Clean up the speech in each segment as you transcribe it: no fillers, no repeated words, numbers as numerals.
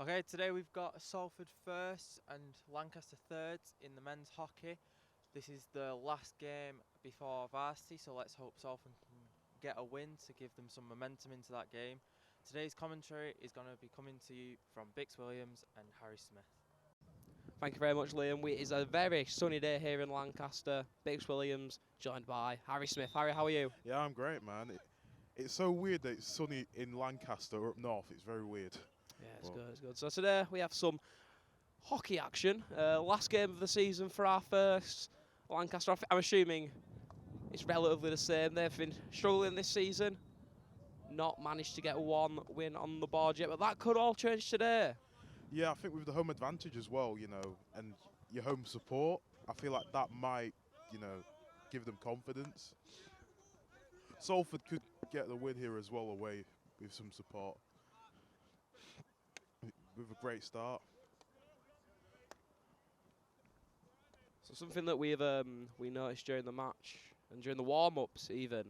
Okay, today we've got Salford first and Lancaster third in the men's hockey. This is the last game before varsity, so let's hope Salford can get a win to give them some momentum into that game. Today's commentary is going to be coming to you from Bix Williams and Harry Smith. Thank you very much, Liam. It is a very sunny day here in Lancaster. Bix Williams, joined by Harry Smith. Harry, how are you? Yeah, I'm great, man. It's so weird that it's sunny in Lancaster or up north. It's very weird. Yeah, it's good, it's good. So today we have some hockey action. Last game of the season for our first Lancaster. I'm assuming it's relatively the same. They've been struggling this season. Not managed to get one win on the board yet, but that could all change today. Yeah, I think with the home advantage as well, and your home support, I feel like that might, give them confidence. Salford could get the win here as well away with some support. With a great start. So something that we noticed during the match and during the warm-ups even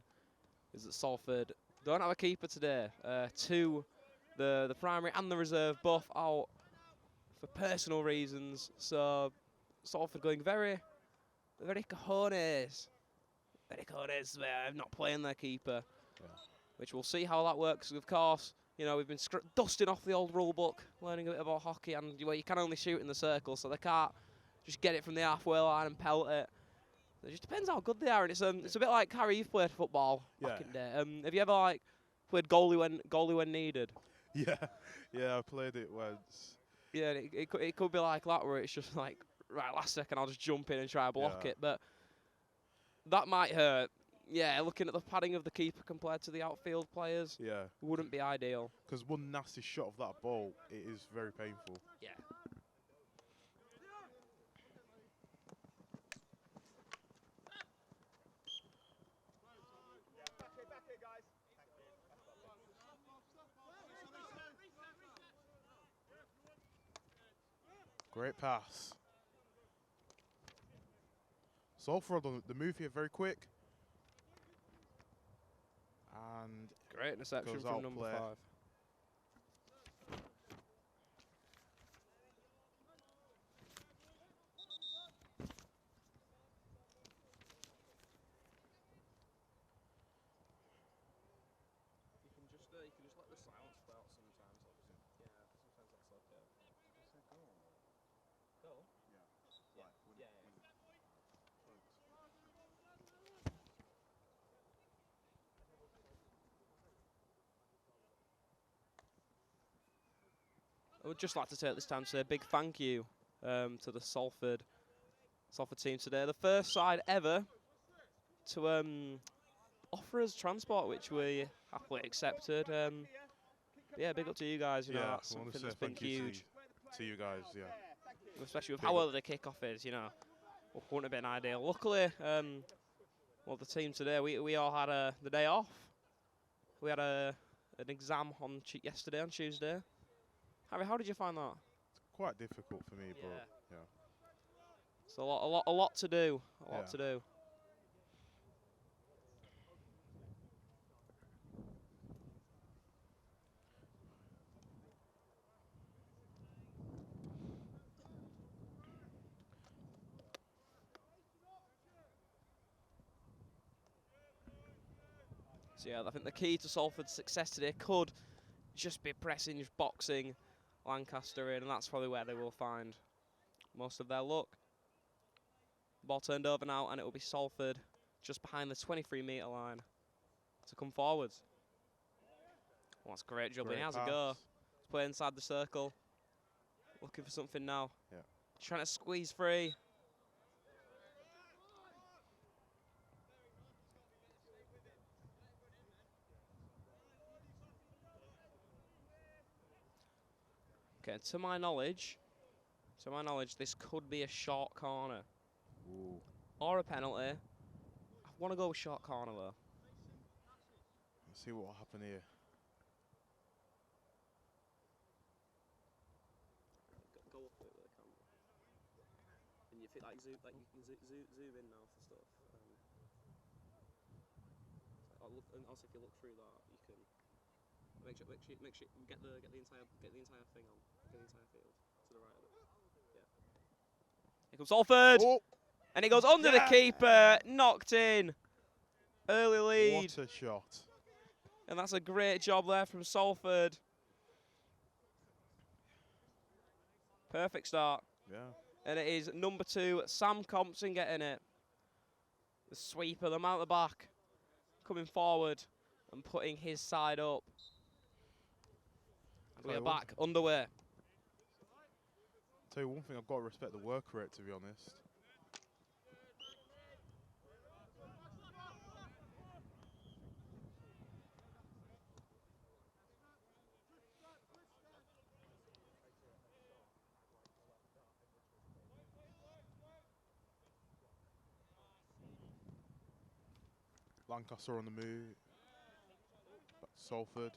is that Salford don't have a keeper today. The primary and the reserve both out for personal reasons. So Salford going very cojones. Very cojones not playing their keeper. Yeah. Which we'll see how that works. Of course, we've been dusting off the old rule book, learning a bit about hockey, and you can only shoot in the circle, so they can't just get it from the halfway line and pelt it. It just depends how good they are, and it's a bit like Harry, you've played football back in the day. Have you ever played goalie when needed? Yeah, I played it once. Yeah, it could be like that, where it's just like, right, last second I'll just jump in and try to block it, but that might hurt. Yeah, looking at the padding of the keeper compared to the outfield players, wouldn't be ideal. Because one nasty shot of that ball, it is very painful. Yeah. Great pass. Salford on the move here very quick. And great interception from number 5. You can just let the silence play out sometimes. Yeah, sometimes that's okay. Goal? Yeah. I would just like to take this time to say a big thank you to the Salford team today. The first side ever to offer us transport, which we happily accepted. Yeah, big up to you guys. That's something that's been huge. To you guys, yeah. Especially with how early the kickoff is, wouldn't have been ideal. Luckily, the team today, we all had the day off. We had an exam on yesterday, on Tuesday. Harry, how did you find that? It's quite difficult for me, but yeah. It's a lot to do. A lot to do. So yeah, I think the key to Salford's success today could just be pressing, just boxing Lancaster in, and that's probably where they will find most of their luck. Ball turned over now, and it will be Salford just behind the 23-metre line to come forwards. Well, that's great jubbing. He has a go. He's playing inside the circle. Looking for something now. Yeah. Trying to squeeze free. Okay, to my knowledge, this could be a short corner. Ooh. Or a penalty. I want to go with short corner, though. Let's see what will happen here. Go up with the camera. And you feel like you can zoom in now for stuff. And also, if you look through that, you can make sure you get the entire thing on. Here comes Salford. Oh, And it goes under the yeah! keeper. Knocked in. Early lead. What a shot. And that's a great job there from Salford. Perfect start. Yeah. And it is number 2, Sam Compson getting it. The sweeper, the man at the back, coming forward and putting his side up. And we are back underway. Tell you one thing, I've got to respect the work rate, to be honest. Lancaster on the move. Back to Salford.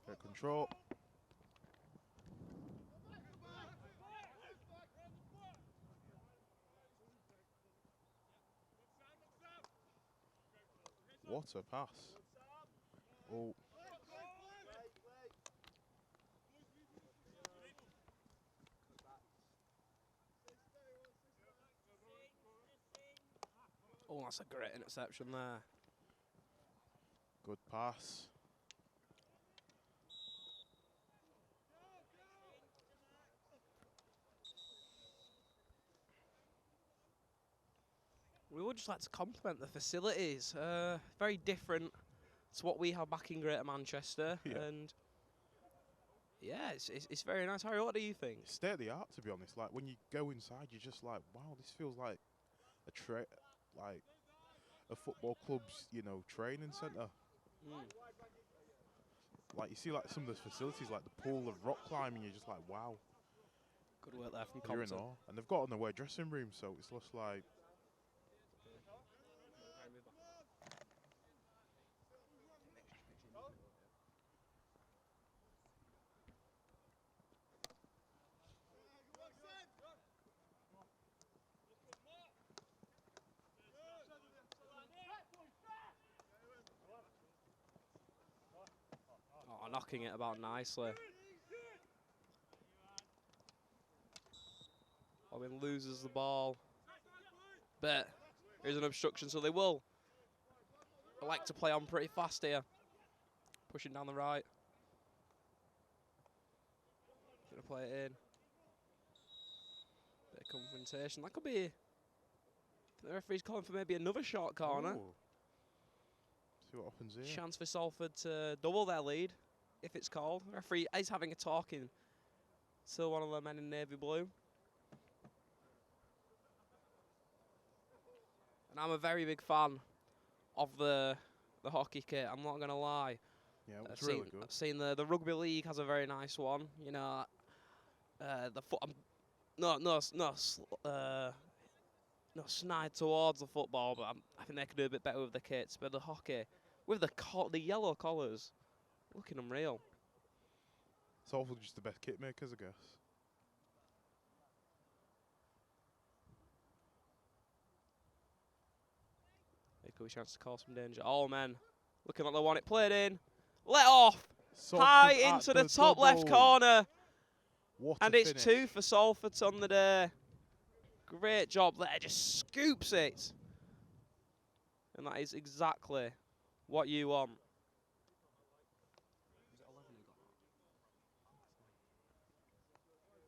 Get control. What a pass. Oh. Oh, that's a great interception there. Good pass. We would just like to compliment the facilities. Very different to what we have back in Greater Manchester. Yeah. And yeah, it's very nice. Harry, what do you think? State of the art, to be honest. Like when you go inside, you're just like, wow, this feels like like a football club's, training centre. Like you see, like some of the facilities, like the pool of rock climbing. You're just like, wow. Good work there from You're in Compton. awe. And they've got an away dressing room, so it's just like. Oh, knocking it about nicely. Robin loses the ball. But here's an obstruction, so they will. I like to play on pretty fast here. Pushing down the right. Gonna play it in. Bit of confrontation. That could be. The referee's calling for maybe another short corner. Ooh. See what happens here. Chance for Salford to double their lead, if it's called. The referee is having a talking to one of the men in navy blue. And I'm a very big fan of the hockey kit, I'm not going to lie. Yeah, it was really good. I've seen the rugby league has a very nice one. You know, the foot. Not snide towards the football, but I think they could do a bit better with the kits. But the hockey, with the yellow collars, looking unreal. Salford just the best kit makers, I guess. Here could be a chance to cause some danger. Oh, men, looking like they want it played in. Let off. Salford High at into the top double. left corner. What And a it's finish. 2 for Salford on the day. Great job there, just scoops it. And that is exactly what you want.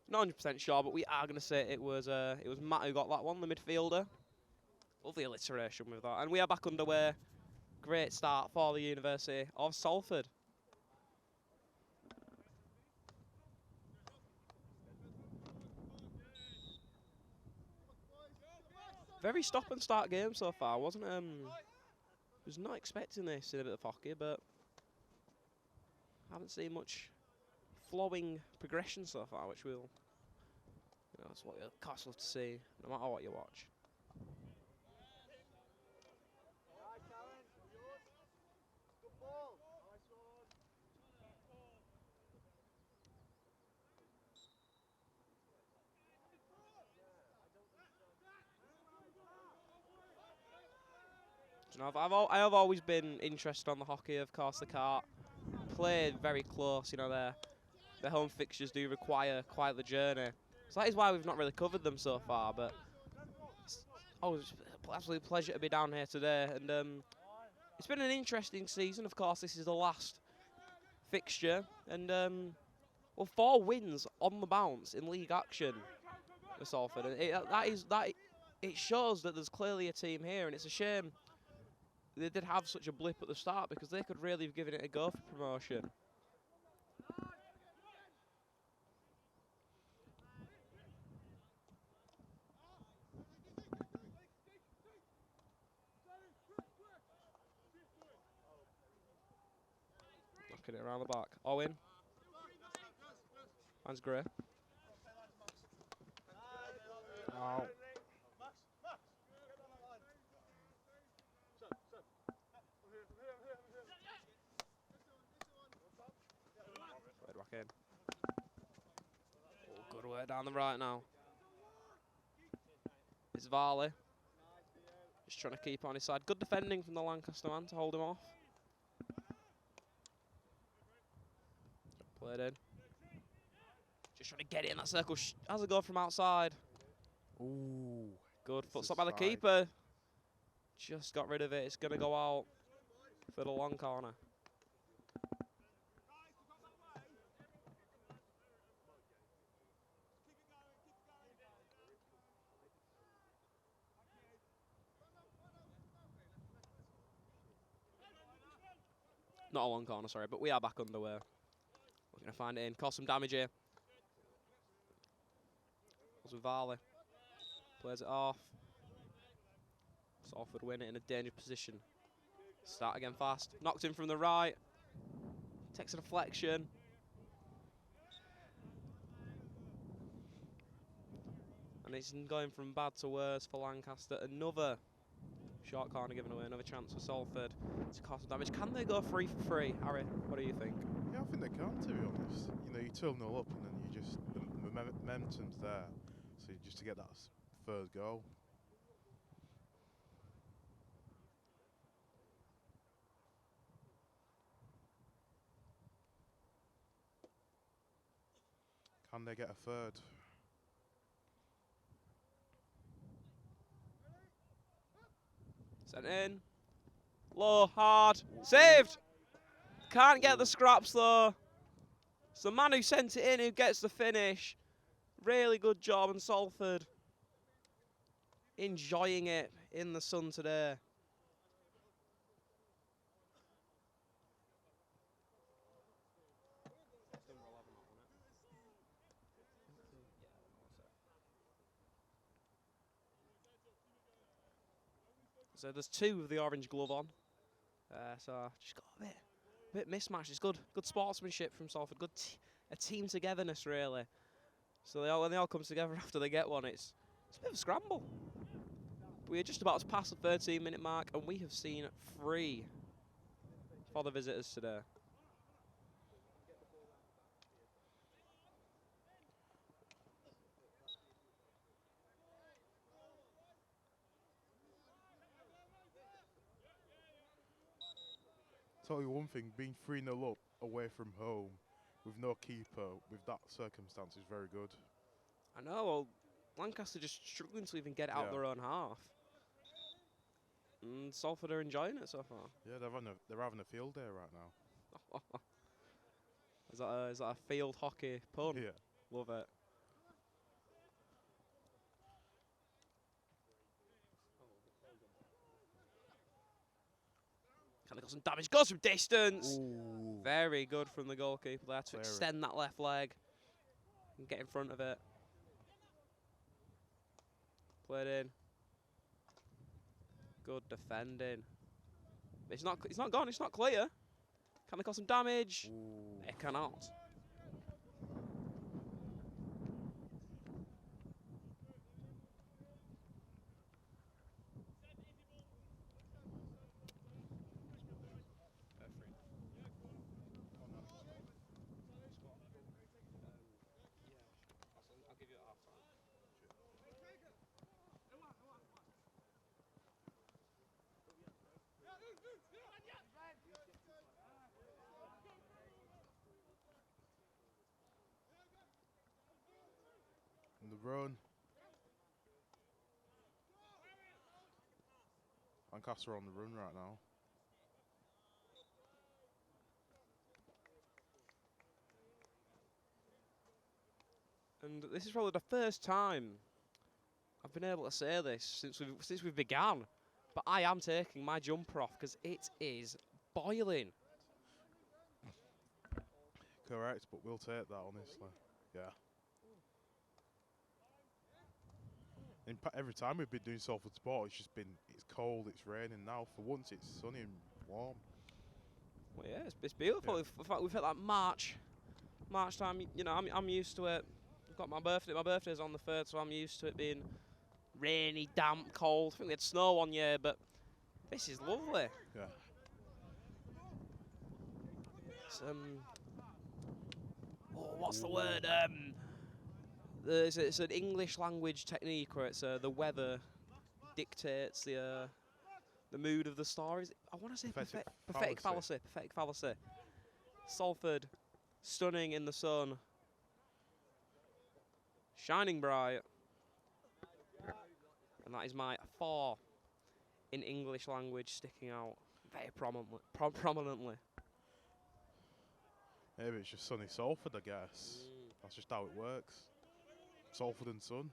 Not 100% sure, but we are going to say it was Matt who got that one, the midfielder. Lovely alliteration with that. And we are back underway. Great start for the University of Salford. Very stop and start game so far, wasn't it? Was not expecting this in a bit of hockey, but haven't seen much flowing progression so far, which will, that's what you'll cost love to see, no matter what you watch. You know, I have always been interested on the hockey, of course, the cart. Played very close, they're the home fixtures do require quite the journey. So that is why we've not really covered them so far, but it's always an absolute pleasure to be down here today. And it's been an interesting season. Of course, this is the last fixture. And, well, 4 wins on the bounce in league action for Salford. And it shows that there's clearly a team here, and it's a shame they did have such a blip at the start because they could really have given it a go for promotion. Knocking it around the back. Owen. Hands Gray. Oh. Right back in. Oh, good work down the right now. It's Varley. Just trying to keep on his side. Good defending from the Lancaster man to hold him off. Played in. Just trying to get it in that circle. Has a go from outside. Ooh. Good foot It's stop by the side. keeper. Just got rid of it. It's going to go out for the long corner. Not a long corner, sorry, but we are back underway. We're going to find it in. Cause some damage here. Goes with Varley. Plays it off. Salford win it in a dangerous position. Start again fast. Knocked in from the right. Takes a deflection. And it's going from bad to worse for Lancaster. Another short corner given away. Another chance for Salford to cause some damage. Can they go 3 for 3? Harry, what do you think? Yeah, I think they can, to be honest. You know, you 2-0 up and then you just, the momentum's there. So just to get that third goal. Can they get a third? Sent in. Low, hard. Saved! Can't get the scraps though. It's the man who sent it in who gets the finish. Really good job, and Salford enjoying it in the sun today. So there's 2 with the orange glove on. So just got a bit mismatched. It's good sportsmanship from Salford. Good a team togetherness really. So when they all come together after they get one, it's a bit of a scramble. We're just about to pass the 13-minute mark, and we have seen 3 for the visitors today. Tell you one thing, being 3-0 up away from home with no keeper, with that circumstance is very good. I know, well, Lancaster just struggling to even get it out their own half. And Salford are enjoying it so far. Yeah, they're having a field day right now. Is that a field hockey pun? Yeah. Love it. Kind of got some damage. Goes from distance. Ooh. Very good from the goalkeeper there to Clear it. extend that left leg and get in front of it. Played in. Good defending. It's not gone. It's not clear. Can they cause some damage? Ooh. It cannot. run. Lancaster on the run right now. And this is probably the first time I've been able to say this since we've begun. But I am taking my jumper off because it is boiling. Correct, but we'll take that, honestly. Yeah. Every time we've been doing Salford Sport, it's cold, it's raining. Now, for once, it's sunny and warm. Well, yeah, it's beautiful. Yeah. In fact, we've hit that March time. You know, I'm used to it. I've got my birthday. My birthday's on the 3rd, so I'm used to it being rainy, damp, cold. I think we had snow one year, but this is lovely. Yeah. It's, what's the word? It's an English language technique where it's the weather dictates the mood of the stories. I want to say prophetic fallacy. Prophetic fallacy. Salford, stunning in the sun, shining bright, and that is my 4 in English language sticking out very prominently. Maybe it's just sunny Salford, I guess. That's just how it works. Salford and sun.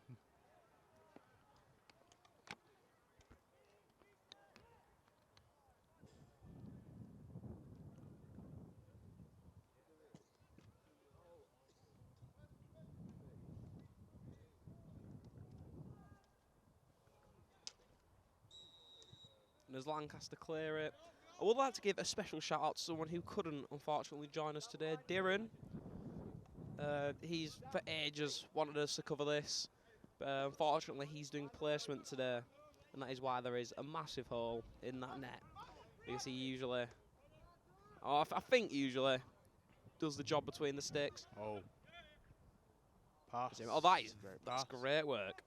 And as Lancaster clear it, I would like to give a special shout out to someone who couldn't unfortunately join us today, Darren. He's for ages wanted us to cover this, but unfortunately he's doing placement today, and that is why there is a massive hole in that net, because he usually, I think usually, does the job between the sticks. Oh. Pass. Oh, that's great work.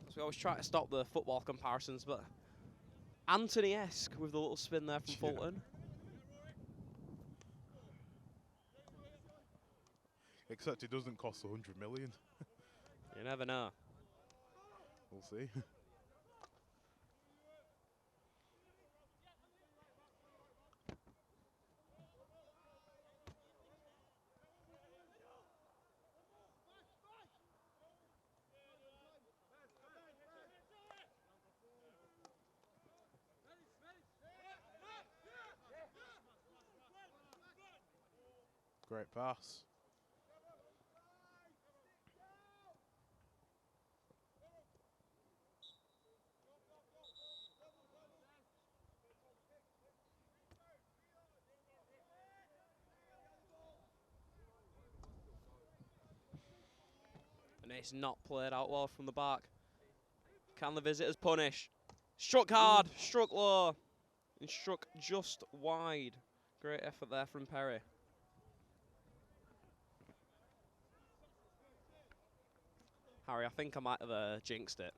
So we always try to stop the football comparisons, but Anthony-esque with the little spin there from Fulton. Except it doesn't cost 100 million. You never know. We'll see. Great pass. And it's not played out well from the back. Can the visitors punish? Struck hard, struck low, and struck just wide. Great effort there from Perry. Harry, I think I might have jinxed it,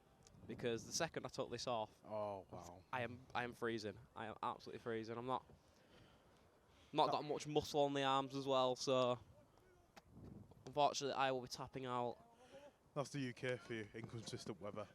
because the second I took this off, Oh wow! I am freezing. I am absolutely freezing. I'm not got much muscle on the arms as well, so unfortunately I will be tapping out. That's the UK for you, inconsistent weather.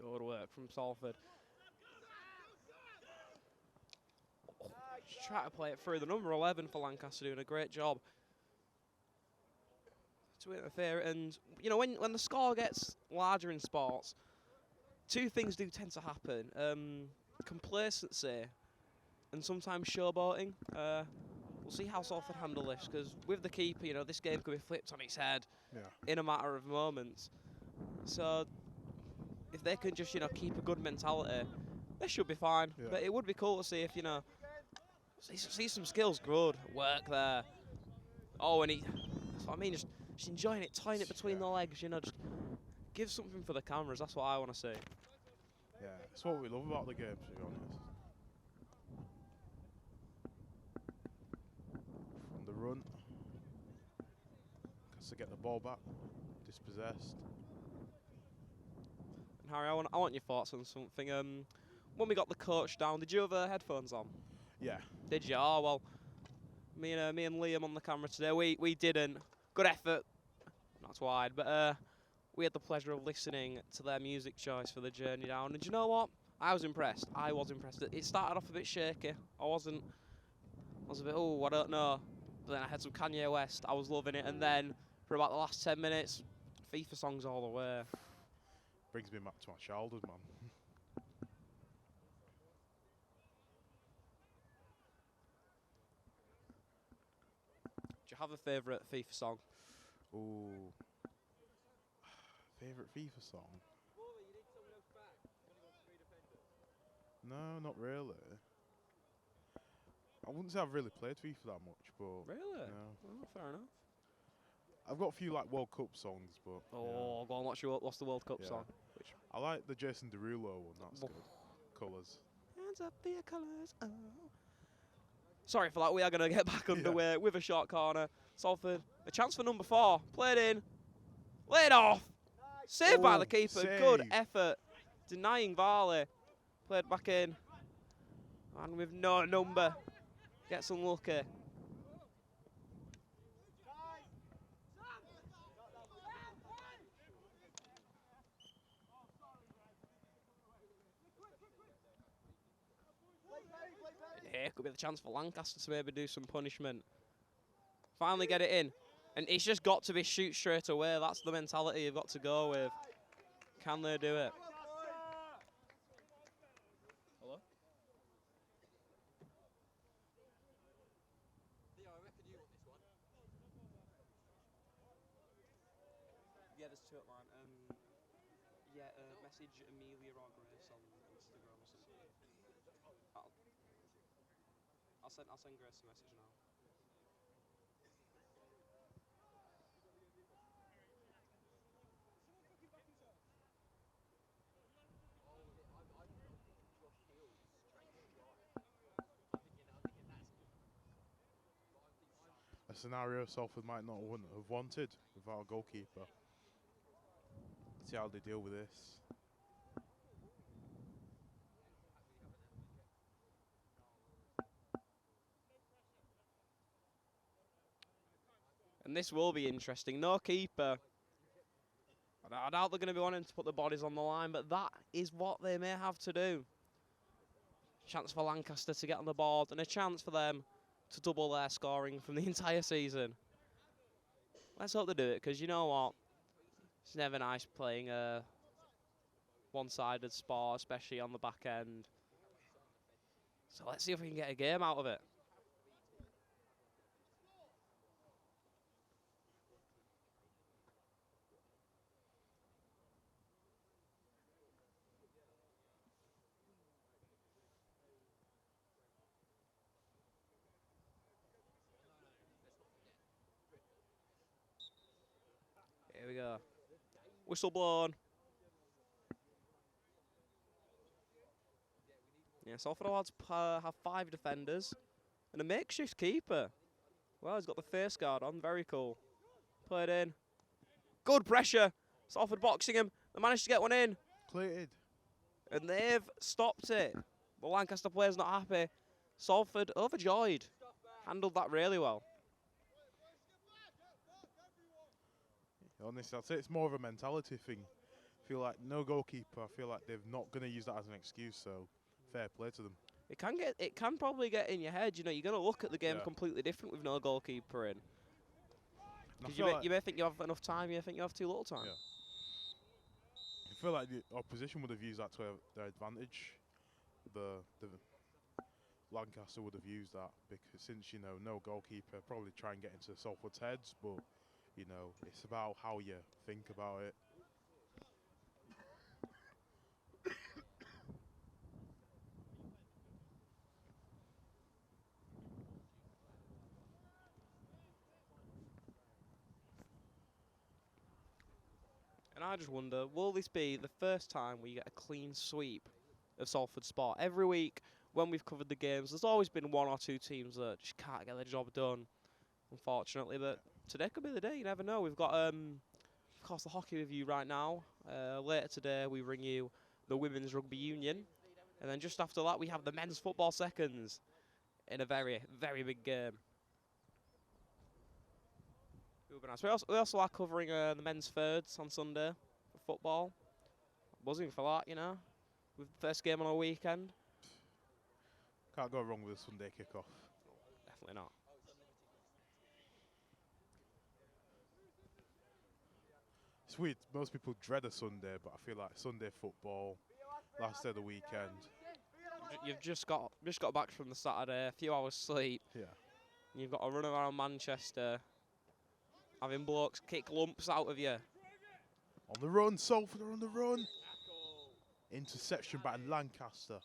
Good work from Salford. Just try to play it through. The number 11 for Lancaster doing a great job to interfere. And you know, when the score gets larger in sports, 2 things do tend to happen: complacency and sometimes showboating. We'll see how Salford handle this, because with the keeper, you know, this game could be flipped on its head in a matter of moments. So if they can just, you know, keep a good mentality, they should be fine. Yeah. But it would be cool to see if, you know, see some skills good work there. Oh, and that's what I mean, just enjoying it, tying it between the legs, you know, just give something for the cameras. That's what I want to see. Yeah, it's what we love about the game, to be honest. From the run, has to get the ball back, dispossessed. And Harry, I want your thoughts on something. When we got the coach down, did you have headphones on? Yeah. Did you? Oh well, me and Liam on the camera today. We didn't. Good effort. Not wide, but we had the pleasure of listening to their music choice for the journey down. And do you know what? I was impressed. It started off a bit shaky. I was a bit, oh, I don't know. But then I had some Kanye West. I was loving it. And then for about the last 10 minutes, FIFA songs all the way. Brings me back to my childhood, man. Do you have a favourite FIFA song? Ooh. Favourite FIFA song? No, not really. I wouldn't say I've really played FIFA that much, but... Really? No. Oh, fair enough. I've got a few like World Cup songs, but... Oh, go on, what's the World Cup Yeah. song? I like the Jason Derulo one, that's good. Colours. Hands up for your colours. Oh. Sorry for that, we are going to get back underway with a short corner. Salford, a chance for number 4. Played in. Laid off. Saved by the keeper. Save. Good effort. Denying Varley. Played back in. And with no number. Gets unlucky. Here could be the chance for Lancaster to maybe do some punishment. Finally get it in. And it's just got to be shoot straight away. That's the mentality you've got to go with. Can they do it? Hello? Yeah, there's 2 at mine. Message Amelia or Grace on Instagram or something. I'll send Grace a message now. A scenario Salford might not have wanted without a goalkeeper. See how they deal with this. And this will be interesting. No keeper. I doubt they're going to be wanting to put the bodies on the line, but that is what they may have to do. Chance for Lancaster to get on the board, and a chance for them to double their scoring from the entire season. Let's hope they do it, because you know what? It's never nice playing a one-sided sport, especially on the back end. So let's see if we can get a game out of it. Here we go. Whistle blown. Yeah, Salford will have 5 defenders and a makeshift keeper. Well, he's got the face guard on. Very cool. Played in. Good pressure. Salford boxing him. They managed to get one in. Cleared. And they've stopped it. The Lancaster player's not happy. Salford overjoyed. Handled that really well. Honestly, I'd say it's more of a mentality thing. I feel like no goalkeeper. I feel like they're not going to use that as an excuse. So, fair play to them. It can probably get in your head. You know, you're going to look at the game completely different with no goalkeeper in. Because you may think you have enough time. You may think you have too little time. Yeah. I feel like the opposition would have used that to their advantage. The Lancaster would have used that because since no goalkeeper, probably try and get into Salford's heads, but. It's about how you think about it. And I just wonder, will this be the first time we get a clean sweep of Salford Sport? Every week when we've covered the games, there's always been one or two teams that just can't get the job done, unfortunately. But today could be the day, you never know. We've got, of course, the hockey review right now. Later today, we bring you the Women's Rugby Union. And then just after that, we have the men's football seconds in a very, very big game. It'll be nice. We also are covering the men's thirds on Sunday for football. Buzzing for that, you know, with the first game on a weekend. Can't go wrong with a Sunday kickoff. Definitely not. It's weird. Most people dread a Sunday, but I feel like Sunday football, last day of the weekend. You've just got back from the Saturday, a few hours sleep. Yeah. And you've got to run around Manchester, having blokes kick lumps out of you. On the run, Salford are on the run. Interception by Lancaster.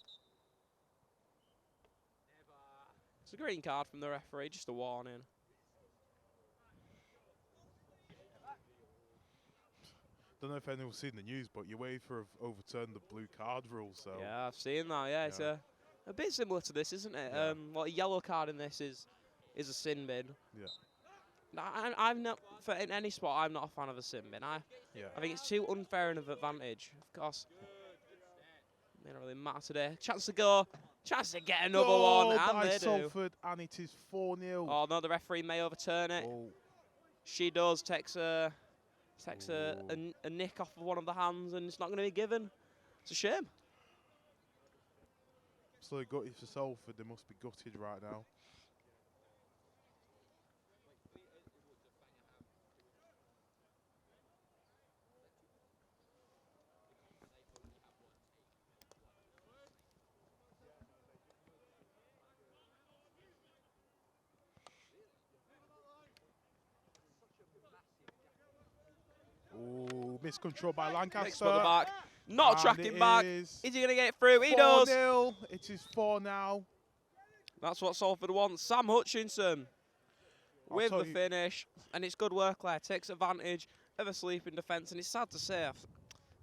It's a green card from the referee, just a warning. Don't know if anyone's seen the news, but UEFA have overturned the blue card rule. So Yeah, I've seen that. Yeah, it's a bit similar to this, isn't it? Yeah. Well, a yellow card in this is a sin bin. Yeah. I'm not in any sport. I'm not a fan of a sin bin. I think it's too unfair an advantage. Of course, it doesn't really matter today. Chance to go. Chance to get another one, and by they Salford, and it is 4-0. Oh no, the referee may overturn it. Oh. She does. Takes a nick off of one of the hands, and it's not going to be given. It's a shame. So gutted for Salford. They must be gutted right now. Oh, miscontrol by Lancaster. Next the back. Not And tracking back. Is he going to get it through? He does. 4-0. It is 4 now. That's what Salford wants. Sam Hutchinson with the you, finish. And it's good work there. Takes advantage of a sleeping defence. And it's sad to say, I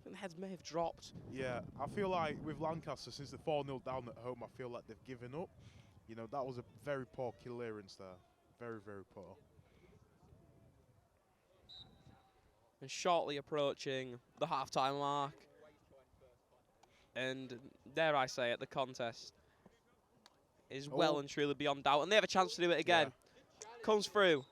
think the heads may have dropped. Yeah, I feel like with Lancaster, since they're 4-0 down at home, I feel like they've given up. You know, that was a very poor clearance there. Very, very poor. And shortly approaching the half-time mark. And dare I say it, the contest is well and truly beyond doubt. And they have a chance to do it again. Yeah. Comes through.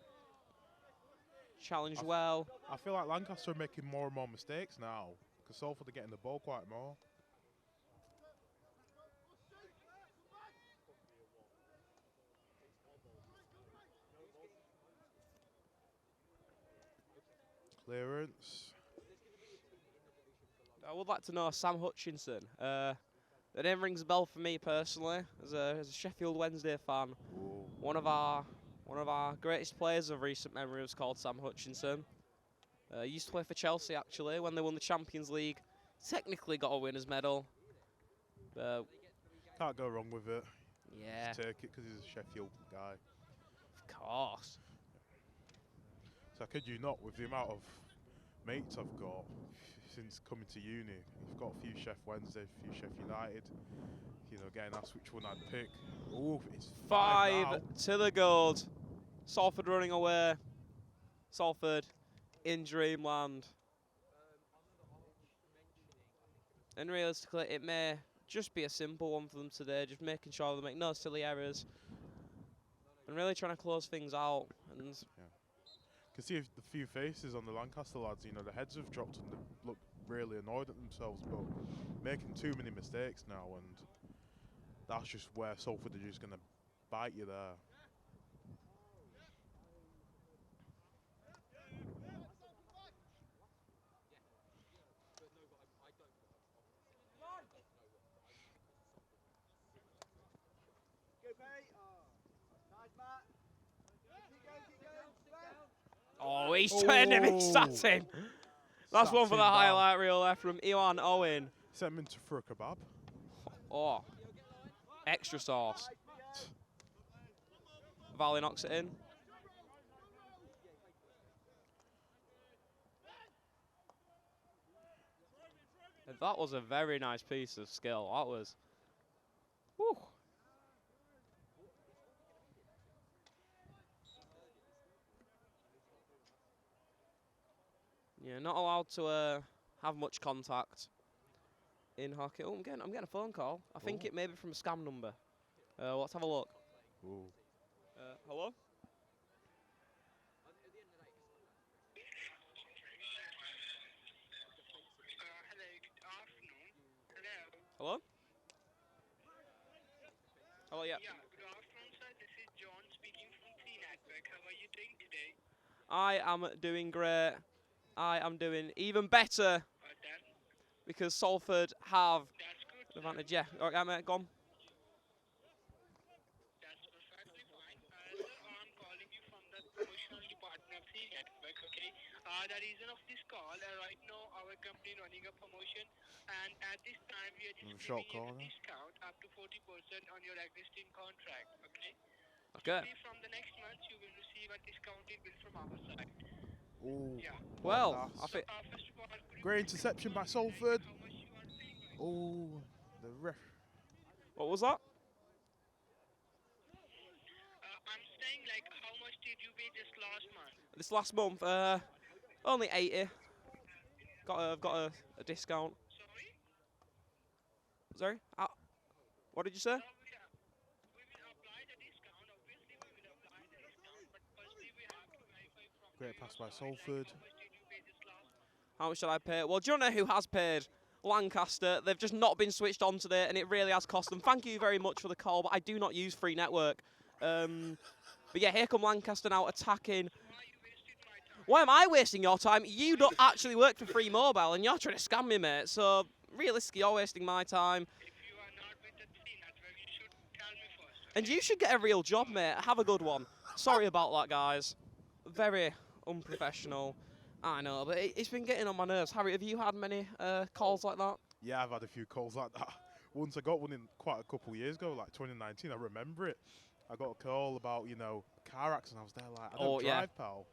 Challenged well. I feel like Lancaster are making more and more mistakes now, because Salford are getting the ball quite more. Clearance. I would like to know Sam Hutchinson. The name rings a bell for me personally, as a Sheffield Wednesday fan. Ooh. One of our greatest players of recent memory was called Sam Hutchinson. Used to play for Chelsea actually when they won the Champions League. Technically got a winners' medal. Can't go wrong with it. Yeah. Just take it because he's a Sheffield guy. Of course. So I kid you not, with the amount of mates I've got since coming to uni, I've got a few Sheff Wednesday, a few Sheff United. You know, getting asked which one I'd pick. Oh, it's 5 to the goal. Salford running away. Salford in dreamland. And realistically, it may just be a simple one for them today, just making sure they make no silly errors. And really trying to close things out. And yeah. Can see the few faces on the Lancaster lads, you know, the heads have dropped and they look really annoyed at themselves, but making too many mistakes now, and that's just where Salford are just going to bite you there. oh, he's turned him, he sat him. That's one for the highlight reel there from Iwan Owen. Sent him into for a kebab. Oh, extra sauce. Valley knocks it in. That was a very nice piece of skill. That was. Whew. Yeah, not allowed to have much contact in hockey. Oh, I'm getting a phone call. I think Oh. it may be from a scam number. Let's have a look. Ooh. Hello? Hello? Hello, yeah. Yeah, good afternoon, sir. This is John speaking from T Network. How are you doing today? I am doing great. I am doing even better because Salford have That's good, an sir. advantage. Yeah, all right, mate, go on. That's perfectly fine. Sir, I'm calling you from the promotional department of T Network, okay? The reason of this call, right now our company running a promotion, and at this time we are just Another giving short you a corner. discount up to 40% on your existing contract, okay? Okay. See, from the next month you will receive a discounted bill from our side. Ooh. Yeah. Ball Well, I pass. think. First of all, could you Great please interception by confirm me, Salford. how much you are paying right now? Oh, the ref. What was that? I'm saying, like, how much did you pay just last month? This last month, only 80. Got a discount. Sorry? Sorry? What did you say? Sir, we will apply the discount. Obviously, we will apply the discount, but firstly, we have to verify from Great your pass by side, like, Salford. how much did you pay just last month? How much should I pay? Well, do you know who has paid? Lancaster. They've just not been switched on today, and it really has cost them. Thank you very much for the call, but I do not use free network. But yeah, here come Lancaster now attacking. So why you wasted my time? Why am I wasting your time? You don't actually work for Free Mobile, and you're trying to scam me, mate. So realistically, you're wasting my time. If you are not with the T network, you should tell me first, And okay? you should get a real job, mate. Have a good one. Sorry about that, guys. Very unprofessional. I know, but it's been getting on my nerves. Harry, have you had many calls like that? Yeah, I've had a few calls like that. Once I got one in quite a couple of years ago, like 2019. I remember it. I got a call about, car accident. I was there like, I don't Oh, yeah. drive, pal.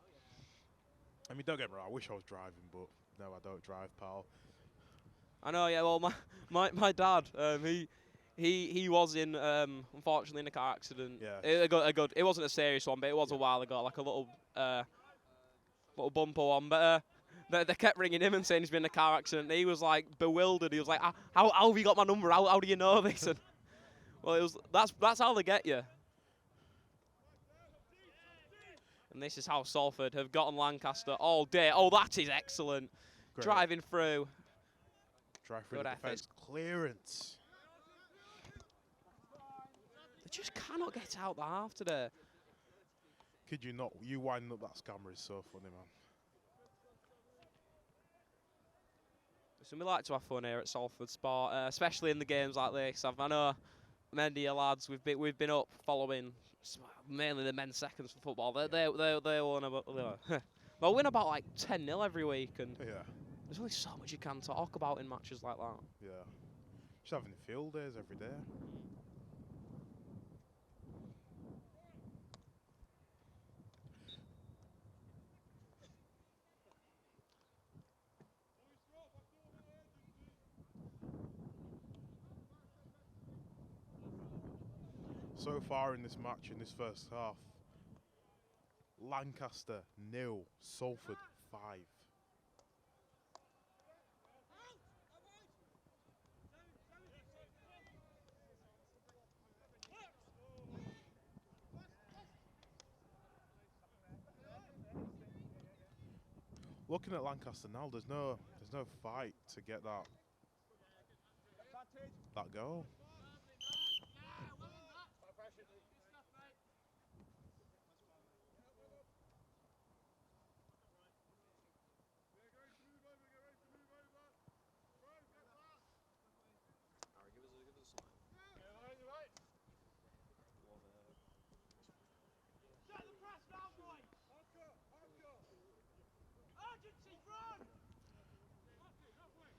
I mean, don't get me wrong. I wish I was driving, but no, I don't drive, pal. I know, yeah. Well, my dad, he was in unfortunately in a car accident. Yeah. It wasn't a serious one, but it was a Yeah. while ago, like a little bumper one. But they kept ringing him and saying he's been in a car accident. And he was like bewildered. He was like, how have you got my number? How do you know this? And well, that's how they get you. And this is how Salford have gotten Lancaster all day. Oh, that is excellent. Great. Driving through. Drive through Good the effort. defence. Clearance. They just cannot get out the half today. Kid you not, you winding up that scammer is so funny, man. So we like to have fun here at Salford Sport, especially in the games like this. I know many of lads we've been up following mainly the men's seconds for football. They win about they'll win about like 10-0 every week, and Yeah. there's only so much you can talk about in matches like that. Yeah. Just having field days every day. So far in this match, in this first half, Lancaster 0, Salford 5. Looking at Lancaster now, there's no fight to get that goal.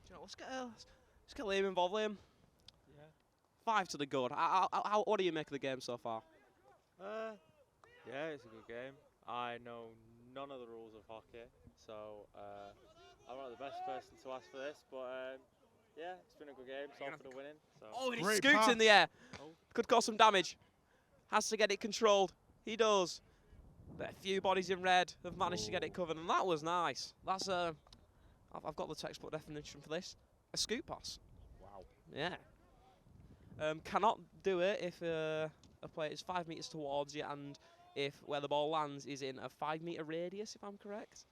You know, let's get Liam involved, Liam. Yeah. 5 to the good. What do you make of the game so far? Yeah, it's a good game. I know none of the rules of hockey, so I'm not the best person to ask for this, but Yeah, it's been a good game. Salford are winning. So. Oh, and he Great scoots in pass. the air. Oh. Could cause some damage. Has to get it controlled. He does. But a few bodies in red have managed to get it covered, and that was nice. That's I've got the textbook definition for this. A scoot pass. Wow. Yeah. Cannot do it if a player is 5 metres towards you, and if where the ball lands is in a 5 metre radius, if I'm correct.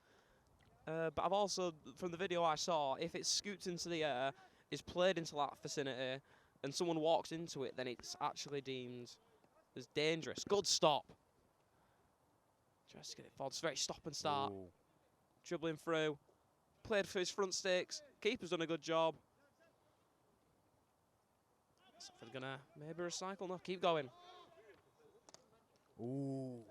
But I've also, from the video I saw, if it scoots into the air, is played into that vicinity, and someone walks into it, then it's actually deemed as dangerous. Good stop. Just get it forward. It's very stop and start. Ooh. Dribbling through. Played for his front sticks. Keeper's done a good job. Salford gonna maybe recycle. No, keep going. Ooh.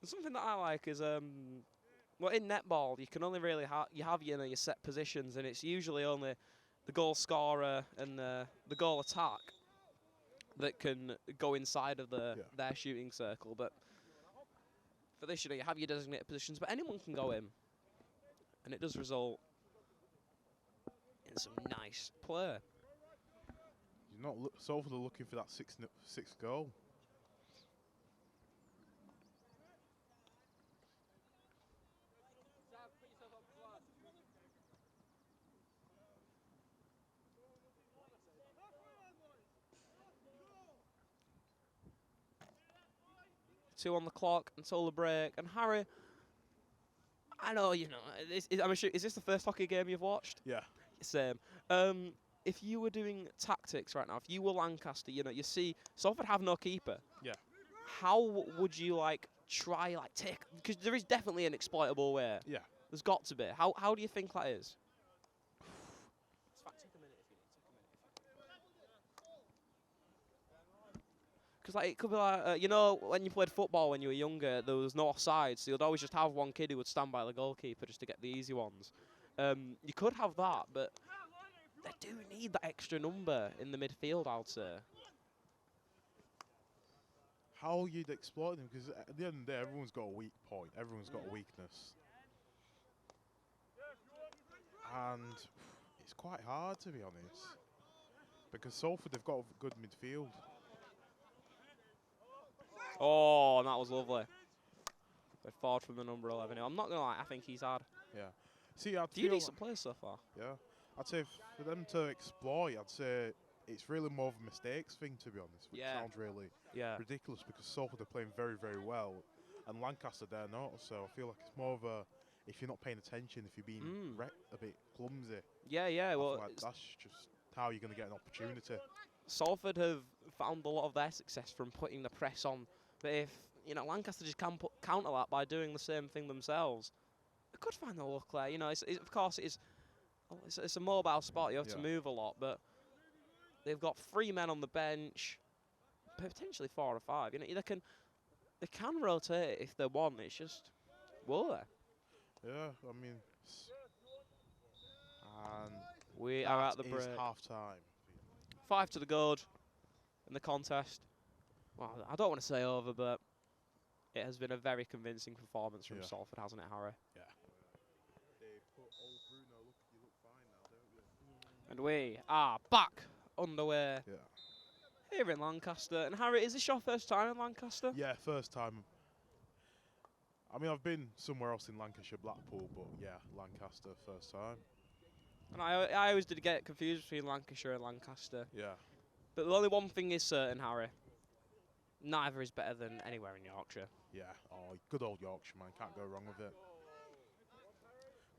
And something that I like is well, in netball you can only really have your set positions, and it's usually only the goal scorer and the goal attack that can go inside of their shooting circle. But for this, you have your designated positions, but anyone can go in, and it does result in some nice play. You're not Salford are looking for that sixth goal. Two on the clock until the break, and Harry, I know I'm sure, is this the first hockey game you've watched? Yeah. Same. If you were doing tactics right now, if you were Lancaster, you see Salford have no keeper. Yeah. How would you try take? Because there is definitely an exploitable way. Yeah. There's got to be. How do you think that is? Because it could be when you played football when you were younger, there was no offside, so you'd always just have one kid who would stand by the goalkeeper just to get the easy ones. You could have that, but they do need that extra number in the midfield, I'd say. How you'd exploit them, because at the end of the day, everyone's got a weak point. Everyone's got a weakness. And it's quite hard, to be honest. Because Salford, they've got a good midfield. Oh, and that was lovely. They're forward from the number 11. I'm not going to lie, I think he's hard. Yeah. See, I'd Do you feel decent players so far? yeah. I'd say for them to exploit, I'd say it's really more of a mistakes thing, to be honest. Which sounds really ridiculous, because Salford are playing very, very well. And Lancaster, they're not. So I feel like it's more of a, if you're not paying attention, if you're being a bit clumsy. Yeah. Well, like that's just how you're going to get an opportunity. Salford have found a lot of their success from putting the press on. But if Lancaster just can counter that by doing the same thing themselves, they could find the look there. Of course it's a mobile spot. You have to move a lot, but they've got 3 men on the bench, potentially 4 or 5. They can rotate if they want. It's just will they? Yeah, I mean, and we are at the that break. is half time. 5 to the good in the contest. Well, I don't want to say over, but it has been a very convincing performance from Salford, hasn't it, Harry? Yeah. They put old Bruno, you look fine now, don't you? And we are back underway here in Lancaster. And Harry, is this your first time in Lancaster? Yeah, first time. I mean, I've been somewhere else in Lancashire, Blackpool, but yeah, Lancaster, first time. And I always did get confused between Lancashire and Lancaster. Yeah. But the only one thing is certain, Harry. Neither is better than anywhere in Yorkshire. Yeah. Oh, good old Yorkshire, man. Can't go wrong with it.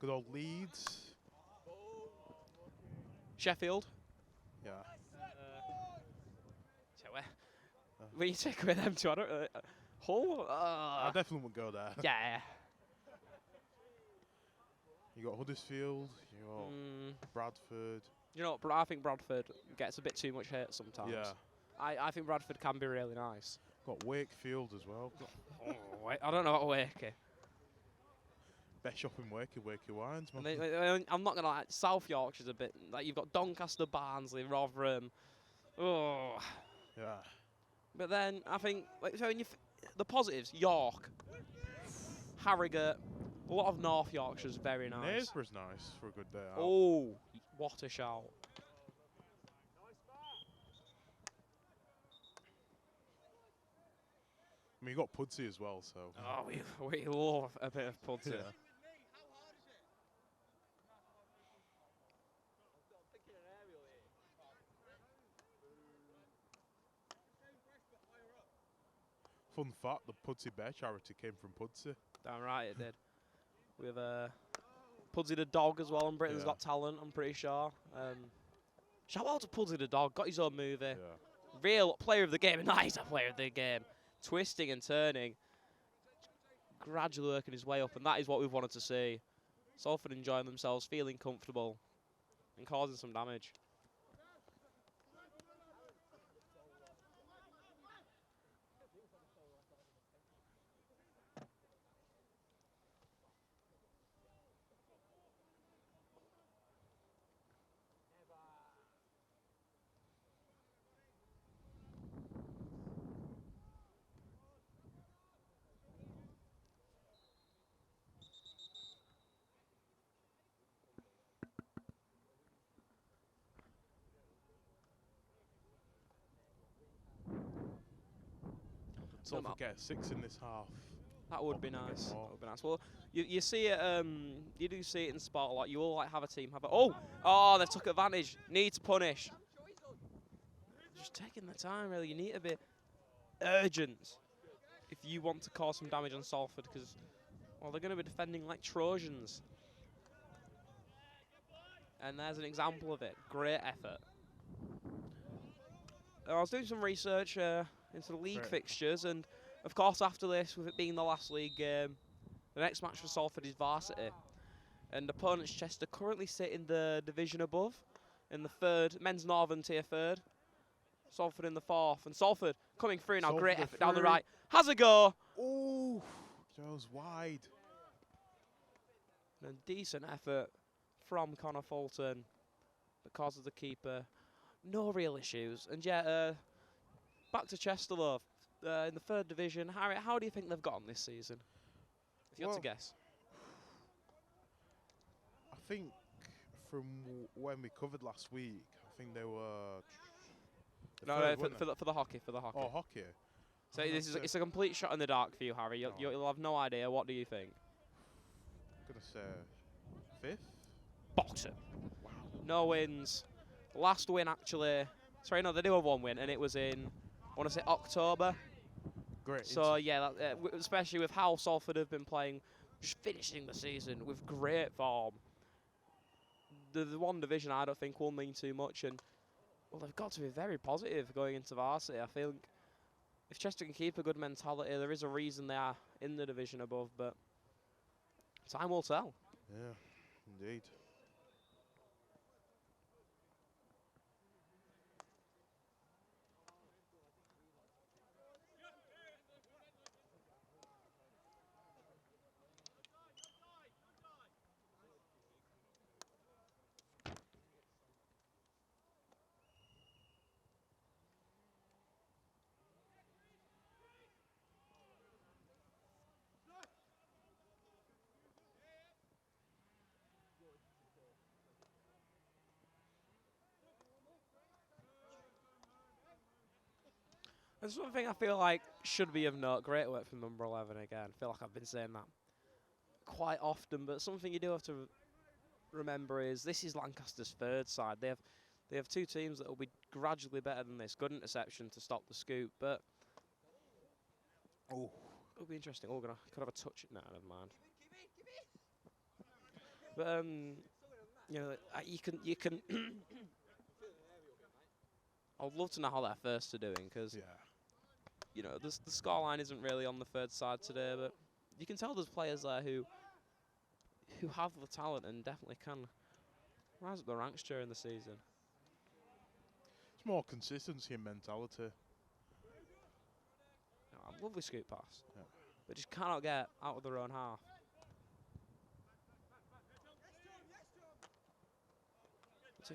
Good old Leeds. Sheffield. Yeah. When you take away them two, I don't really... Hull? I definitely wouldn't go there. Yeah. You got Huddersfield. You got Bradford. I think Bradford gets a bit too much hate sometimes. Yeah. I think Bradford can be really nice. Got Wakefield as well. I don't know about Wakey. Best shop in Wakey Wines, man. I'm not going to lie, South Yorkshire's a bit... you've got Doncaster, Barnsley, Rotherham. Oh. Yeah. But then, I think... the positives, York, Harrogate, A lot of North Yorkshire's very nice. Knaresborough's nice for a good day out. Oh, what a shout. I mean, you got Pudsey as well, so. Oh, we love a bit of Pudsey. Yeah. Fun fact, the Pudsey Bear charity came from Pudsey. Damn right it did. With Pudsey the dog as well on Britain's Yeah. Got Talent, I'm pretty sure. Shout out to Pudsey the dog, got his own movie. Yeah. Real player of the game, nice player of the game. Twisting and turning. Gradually working his way up, and that is what we've wanted to see. Salford enjoying themselves, feeling comfortable, and causing some damage. So No, forget 6 in this half. That would be Get nice. more. That would be nice. Well, you see it. You do see it in sport a lot. You will like have a team have it. Oh, they took advantage. Need to punish. Just taking the time. Really, you need to be urgent if you want to cause some damage on Salford, because they're going to be defending like Trojans. And there's an example of it. Great effort. I was doing some research into the league Great. fixtures, and of course after this, with it being the last league game, the next match for Salford is varsity. And opponents Chester currently sit in the division above, in the third, men's northern tier third. Salford in the fourth, and Salford coming through now. Salford Great are effort down the through. right. Has a go. Ooh, goes wide. And a decent effort from Connor Fulton, but causes the keeper no real issues. And yeah, back to Chester though, in the third division. Harry, how do you think they've got on this season? If you had to guess. I think from when we covered last week, I think they were. No, for the hockey, for the hockey. Oh, hockey. So I'm this is gonna it's a complete shot in the dark for you, Harry. You'll have no idea. What do you think? say 5th. Bottom. Wow. No wins. Last win actually. Sorry, no, they do have one win, and it was in, I want to say October. Great. So yeah, especially with how Salford have been playing, just finishing the season with great form. The one division I don't think will mean too much, and they've got to be very positive going into varsity. I think if Chester can keep a good mentality, there is a reason they are in the division above, but time will tell. Yeah, indeed. There's one thing I feel like should be of note. Great work from number 11 again. I feel like I've been saying that quite often, but something you do have to remember is this is Lancaster's third side. They have two teams that will be gradually better than this. Good interception to stop the scoop, but it'll be interesting. Could have a touch. No, never mind. But you can. I would love to know how their first are doing, because the scoreline isn't really on the third side today, but you can tell there's players there who have the talent and definitely can rise up the ranks during the season. It's more consistency and mentality. Lovely scoop pass, Yeah. but just cannot get out of their own half.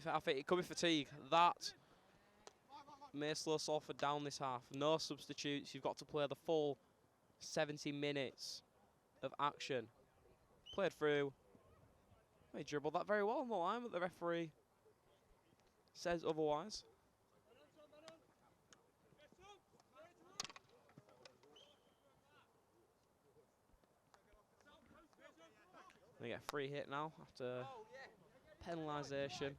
I think it could be fatigue. That may slow Salford down this half. No substitutes. You've got to play the full 70 minutes of action. Played through. He dribbled that very well on the line, but the referee says otherwise. They get a free hit now after penalisation.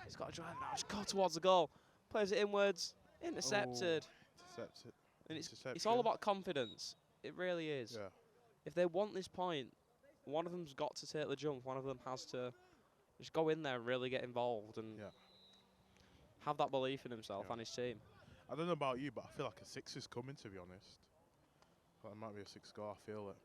He's got to drive now. Just go towards the goal. Plays it inwards. Intercepted. Oh, intercepted. And it's all about confidence. It really is. Yeah. If they want this point, one of them's got to take the jump. One of them has to just go in there and really get involved and have that belief in himself and his team. I don't know about you, but I feel like a 6 is coming, to be honest. That might be a 6 goal, I feel it.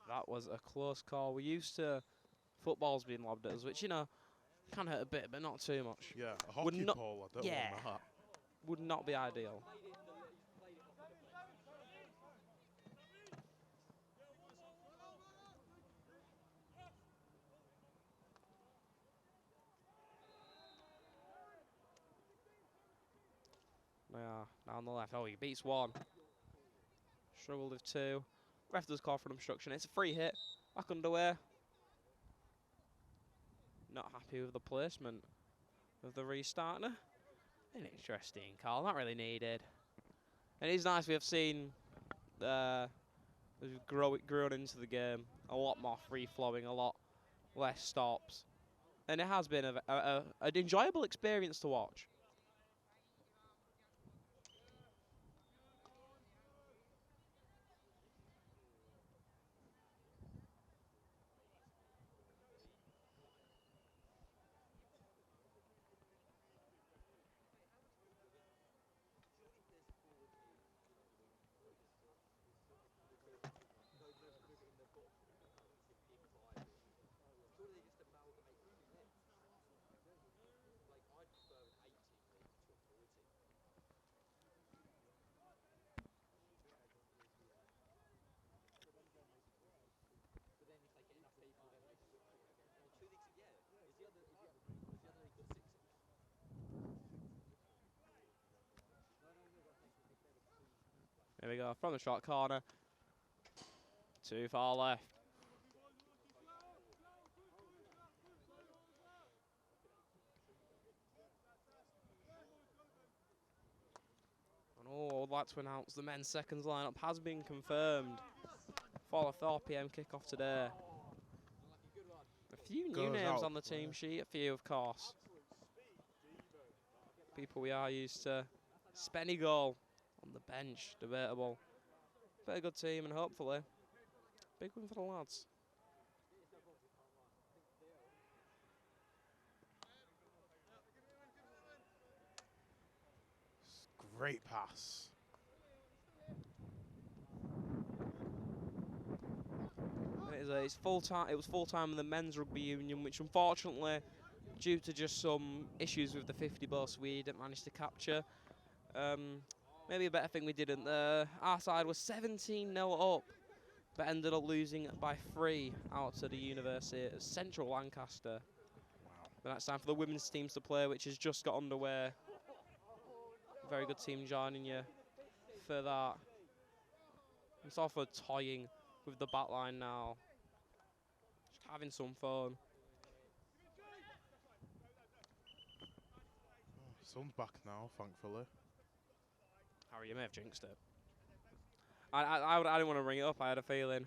That was a close call. We're used to footballs being lobbed at us, which, you know, can hurt a bit, but not too much. Yeah, a hockey ball, I don't want that. Would not be ideal. Yeah, down the left. Oh, he beats one. Struggled with two. Ref does call for an obstruction. It's a free hit. Back underway. Not happy with the placement of the restarter. An interesting call. Not really needed. And it's nice we have seen we've grown into the game. A lot more free flowing, a lot less stops. And it has been an enjoyable experience to watch. There we go, from the short corner. Too far left. And I would like to announce the men's seconds lineup has been confirmed for the 4 PM kickoff today. A few new names on the team sheet, a few of course. People we are used to. Spennygoal on the bench, debatable. But a good team and hopefully big win for the lads. Great pass. It's full time. It was full time in the men's rugby union, which unfortunately, due to just some issues with the 50 bus, we didn't manage to capture. Maybe a better thing we didn't. Our side was 17-0 up, but ended up losing by 3 out to the University of Central Lancaster. Wow. But that's time for the women's teams to play, which has just got underway. Very good team joining you for that. And Salford toying with the back line now. Just having some fun. Sun's back now, thankfully. Harry, you may have jinxed it. I didn't want to bring it up, I had a feeling.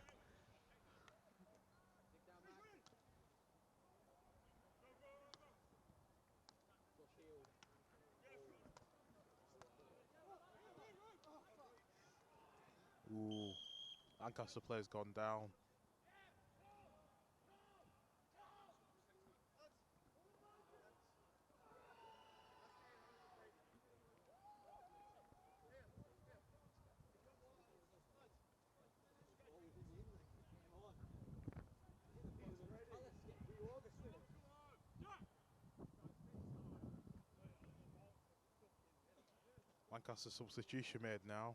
Ooh, Lancaster player's gone down. Lancaster substitution made now.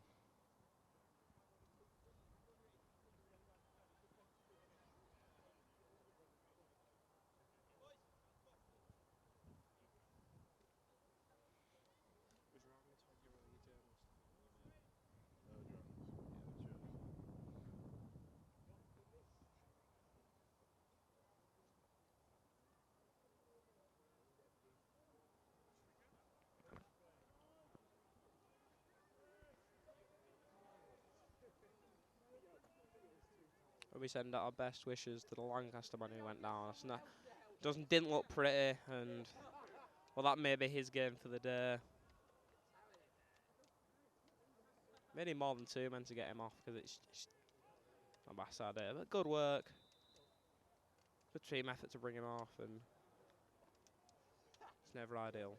We send out our best wishes to the Lancaster man who went down. Didn't look pretty, and well, that may be his game for the day. Maybe more than 2 men to get him off because it's just not a bad idea. But good work, good team effort to bring him off, and it's never ideal.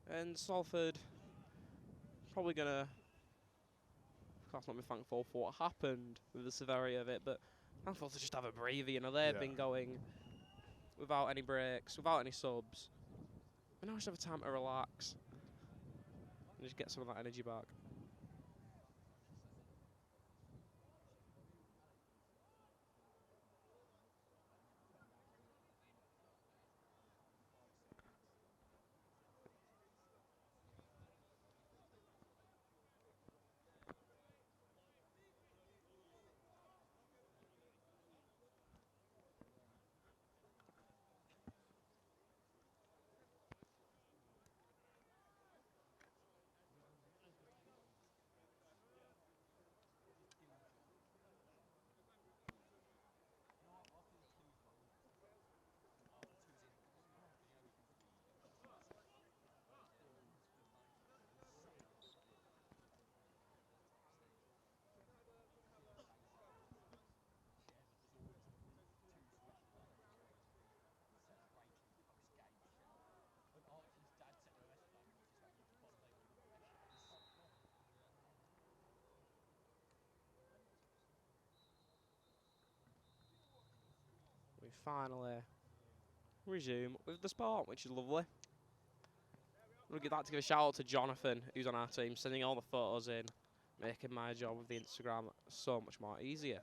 And Salford probably gonna, of course, not be thankful for what happened with the severity of it, but thankful to just have a breather. You know, they've been going without any breaks, without any subs, and now just have time to relax and just get some of that energy back. We finally resume with the sport, which is lovely. We'll give that to give a shout out to Jonathan, who's on our team, sending all the photos in, making my job with the Instagram so much more easier.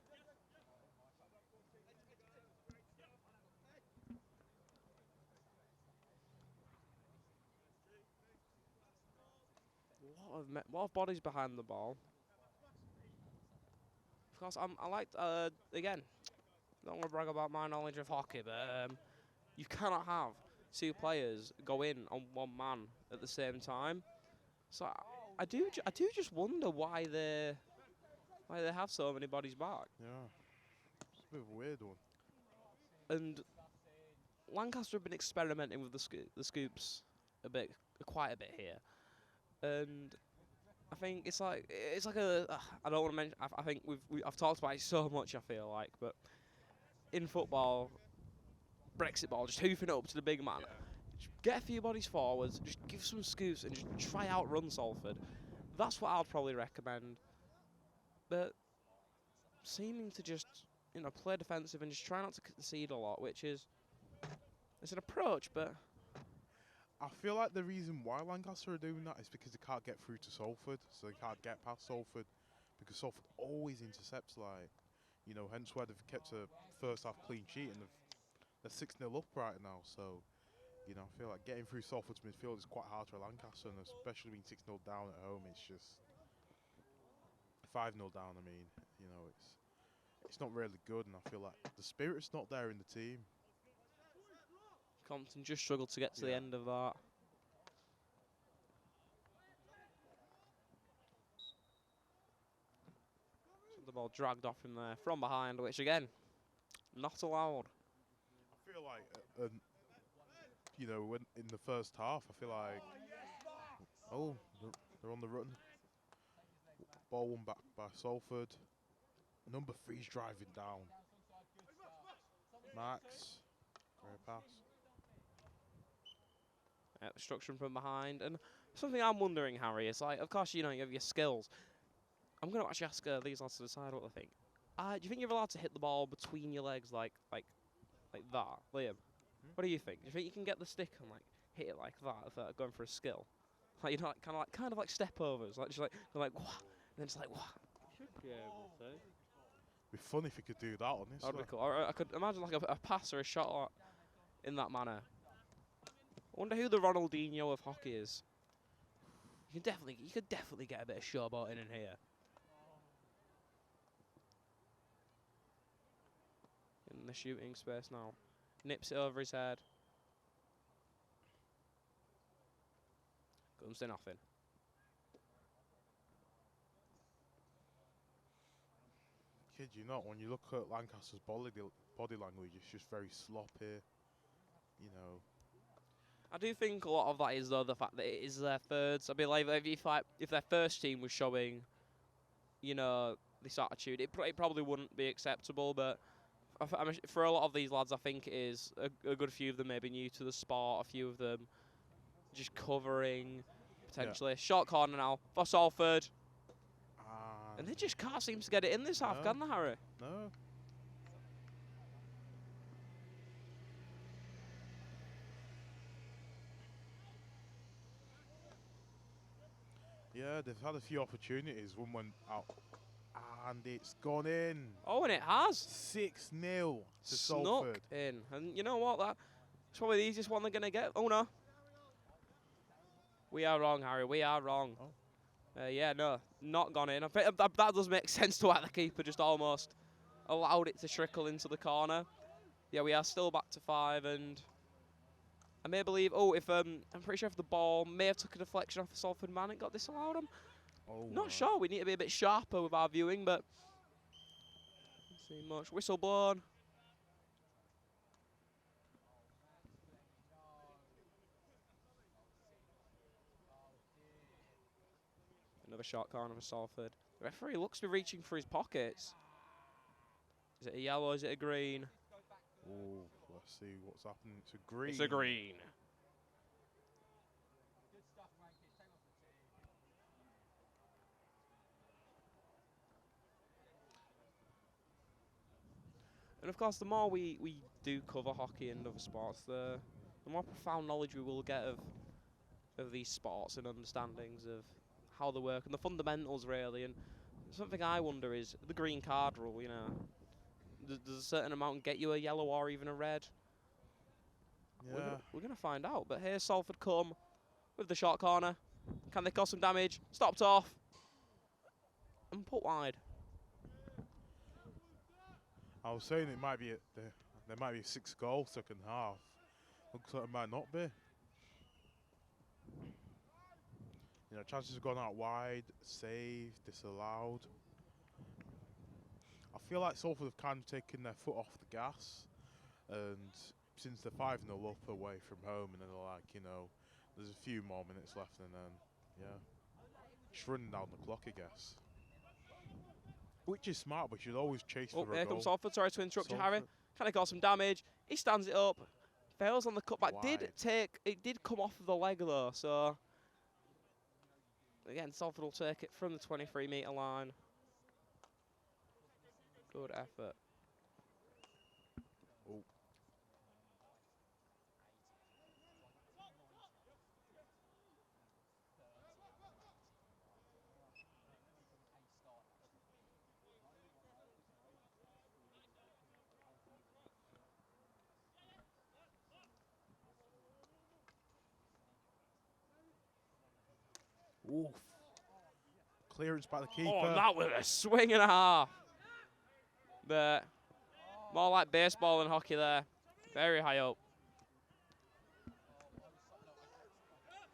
Lot of bodies behind the ball. Of course, I like again. Don't want to brag about my knowledge of hockey, but you cannot have 2 players go in on 1 man at the same time. So I do just wonder why they have so many bodies back. Yeah, it's a bit of a weird one. And Lancaster have been experimenting with the scoops quite a bit here, and I think it's like I don't want to mention. I think I've talked about it so much. I feel like, but in football, Brexit ball, just hoofing it up to the big man. Just get a few bodies forwards, just give some scoops, and just try out run Salford. That's what I'd probably recommend. But seeming to just play defensive and just try not to concede a lot, which is it's an approach, but I feel like the reason why Lancaster are doing that is because they can't get through to Salford, so they can't get past Salford, because Salford always intercepts, hence why they've kept a first half clean sheet, and they're 6-0 up right now, so, I feel like getting through Salford's midfield is quite hard for Lancaster, and especially being 6-0 down at home, it's just 5-0 down, it's not really good, and I feel like the spirit's not there in the team. Compton just struggled to get to the end of that. So the ball dragged off him there from behind, which again, not allowed. I feel like And you know, when in the first half, I feel like, oh, they're on the run. Ball won back by Salford. Number 3's driving down. Max, great pass. Obstruction from behind. And something I'm wondering, Harry, is like, of course, you know, you have your skills. I'm going to actually ask these lads to decide what they think. Do you think you're allowed to hit the ball between your legs like that, Liam? What do you think? Do you think you can get the stick and like hit it like that if going for a skill? Like, you know, like, kind of like step overs, like just like go like wah, and then just like wah. Should be able to. It'd be fun if you could do that, honestly. That'd be cool. Or I could imagine like a pass or a shot in that manner. I wonder who the Ronaldinho of hockey is. You could definitely get a bit of showboating in here. In the shooting space now. Nips it over his head. Comes to nothing. Kid you not, when you look at Lancaster's body language, it's just very sloppy. You know. I do think a lot of that is though the fact that it is their thirds. I believe if their first team was showing, you know, this attitude, it probably wouldn't be acceptable. But for a lot of these lads, I think it is a good few of them maybe new to the sport. A few of them just covering potentially. Yeah. Short corner now for Salford, and they just can't seem to get it in this half, can they, Harry? No. Yeah, they've had a few opportunities. One went out, and it's gone in. Oh, and it has 6-0 to snuck Salford. in, and you know what? That's probably the easiest one they're gonna get. Oh no, we are wrong, Harry. We are wrong. Oh. Yeah, no, not gone in. I think that does make sense to why the keeper just almost allowed it to trickle into the corner. Yeah, we are still back to 5, and I may believe. Oh, if I'm pretty sure if the ball may have took a deflection off the Salford man, it got disallowed. Not sure. We need to be a bit sharper with our viewing, but don't see much. Whistle blown. Another short corner for Salford. The referee looks to be reaching for his pockets. Is it a yellow? Is it a green? Oh, let's see what's happening. It's a green. It's a green. And of course, the more we do cover hockey and other sports, the more profound knowledge we will get of these sports and understandings of how they work and the fundamentals, really. And something I wonder is the green card rule. You know, does a certain amount get you a yellow or even a red? Yeah. We're gonna find out. But here's Salford come with the short corner. Can they cause some damage? Stopped off and put wide. I was saying it might be there might be a 6-goal second half. Looks like it might not be. You know, chances have gone out wide, saved, disallowed. I feel like Salford have kind of taken their foot off the gas, and since they're 5-0 up away from home, and then they're like, you know, there's a few more minutes left, and then yeah, just running down the clock, I guess. Which is smart, but you'd always chase for a goal. Here comes Salford. Sorry to interrupt you, Harry. Can he cause some damage? He stands it up. Fails on the cutback. It did come off of the leg though, so again, Salford will take it from the 23-metre line. Good effort. Oh. Oof. Clearance by the keeper. Oh, that was a swing and a half. But more like baseball than hockey there. Very high up.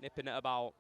Nipping it about.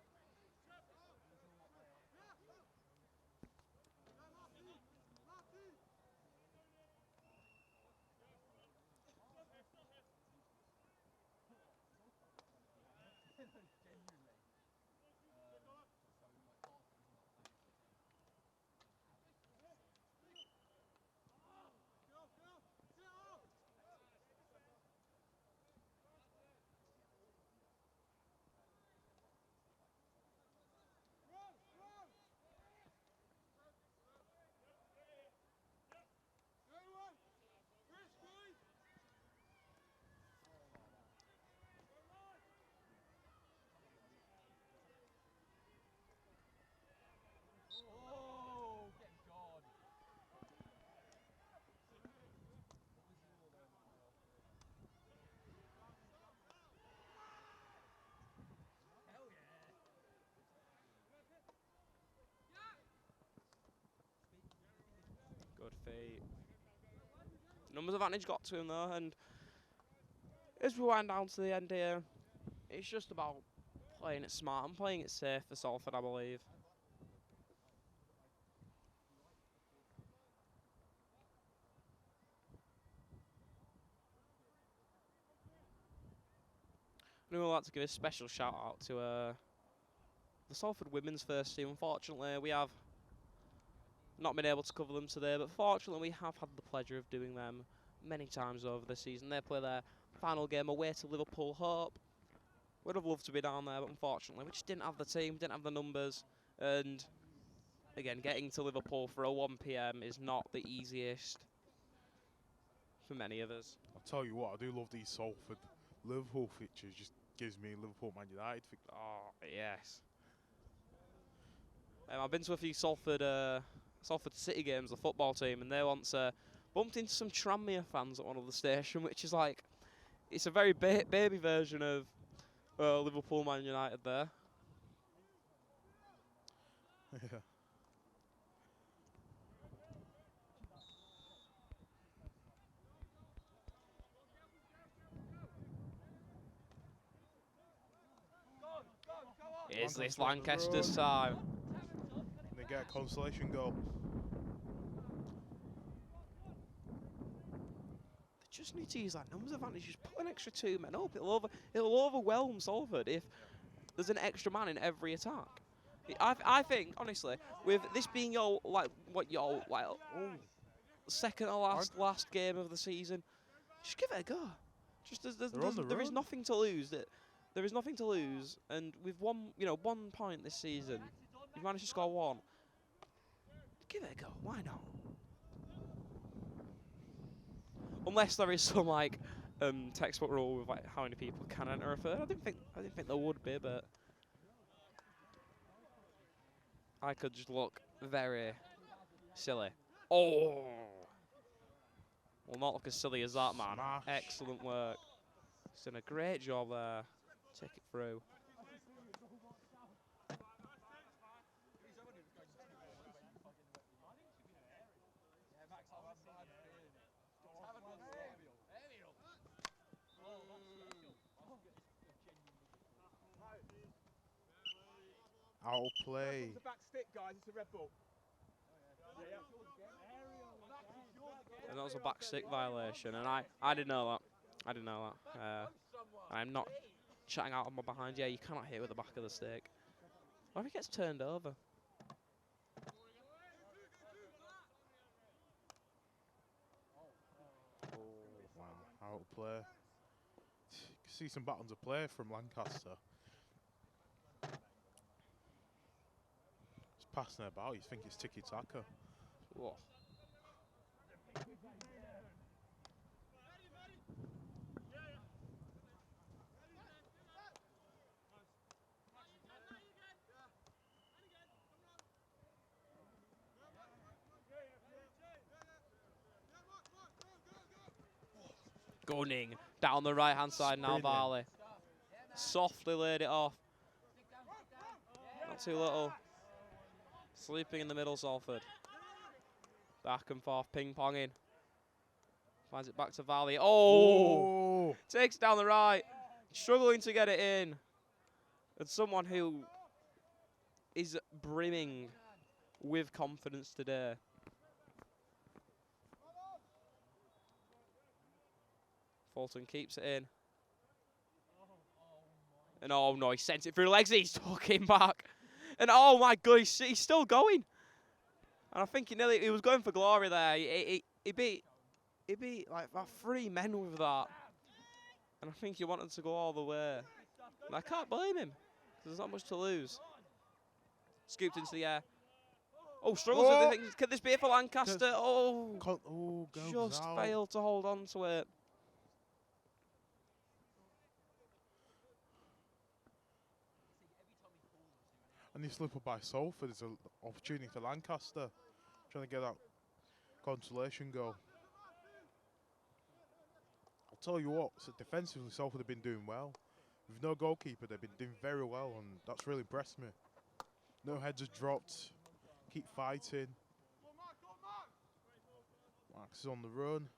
Good feet. Numbers advantage got to him though, and as we wind down to the end here, it's just about playing it smart and playing it safe for Salford, I believe. And we'd like to give a special shout out to the Salford women's first team. Unfortunately, we have not been able to cover them today, but fortunately we have had the pleasure of doing them many times over the season. They play their final game away to Liverpool Hope. Would have loved to be down there, but unfortunately we just didn't have the team, didn't have the numbers, and again, getting to Liverpool for a 1 PM is not the easiest for many of us. I'll tell you what, I do love these Salford Liverpool fixtures. Just gives me Liverpool Man United. Oh, yes. I've been to a few Salford City games, the football team, and they once bumped into some Tranmere fans at one of the station, which is like, it's a very baby version of Liverpool Man United there. Yeah. Is this Lancaster Lancaster's time? They get a consolation goal. They just need to use that numbers advantage. Just put an extra 2 men up. It'll overwhelm Salford if there's an extra man in every attack. I think honestly, with this being your second to last game of the season, just give it a go. Just there is nothing to lose. There is nothing to lose, and with 1 point this season, you've managed to score 1. Give it a go. Why not? Unless there is some like textbook rule with like how many people can enter a third. I didn't think there would be, but I could just look very silly. Oh, well, not look as silly as that, man. Smash. Excellent work. He's done a great job there. Take it through. Outplay. Back stick, guys. It's a red ball. And that was a back stick violation, and I didn't know that. I didn't know that. I'm not chatting out on my behind. Yeah, you cannot hit with the back of the stick. Or if it gets turned over. Wow, outplay. You can see some buttons of play from Lancaster. Just passing it about, you think it's tiki-taka. Whoa. Gunning down the right hand side now, Sprinting. Varley. Softly laid it off. Not too little. Sleeping in the middle, Salford. Back and forth, ping-ponging. Finds it back to Varley. Oh! Takes it down the right. Struggling to get it in. And someone who is brimming with confidence today. Fulton keeps it in. And oh no, he sent it through the legs. He's talking back. And oh my God, he's still going. And I think he was going for glory there. He beat like about 3 men with that. And I think he wanted to go all the way. And I can't blame him. There's not much to lose. Scooped into the air. Oh, struggles with the things. Could this be it for Lancaster? Oh, just out. failed to hold on to it. And this slip up by Salford is an opportunity for Lancaster. Trying to get that consolation goal. I'll tell you what, so defensively Salford have been doing well. With no goalkeeper, they've been doing very well, and that's really impressed me. No heads are dropped. Keep fighting. Max is on the run.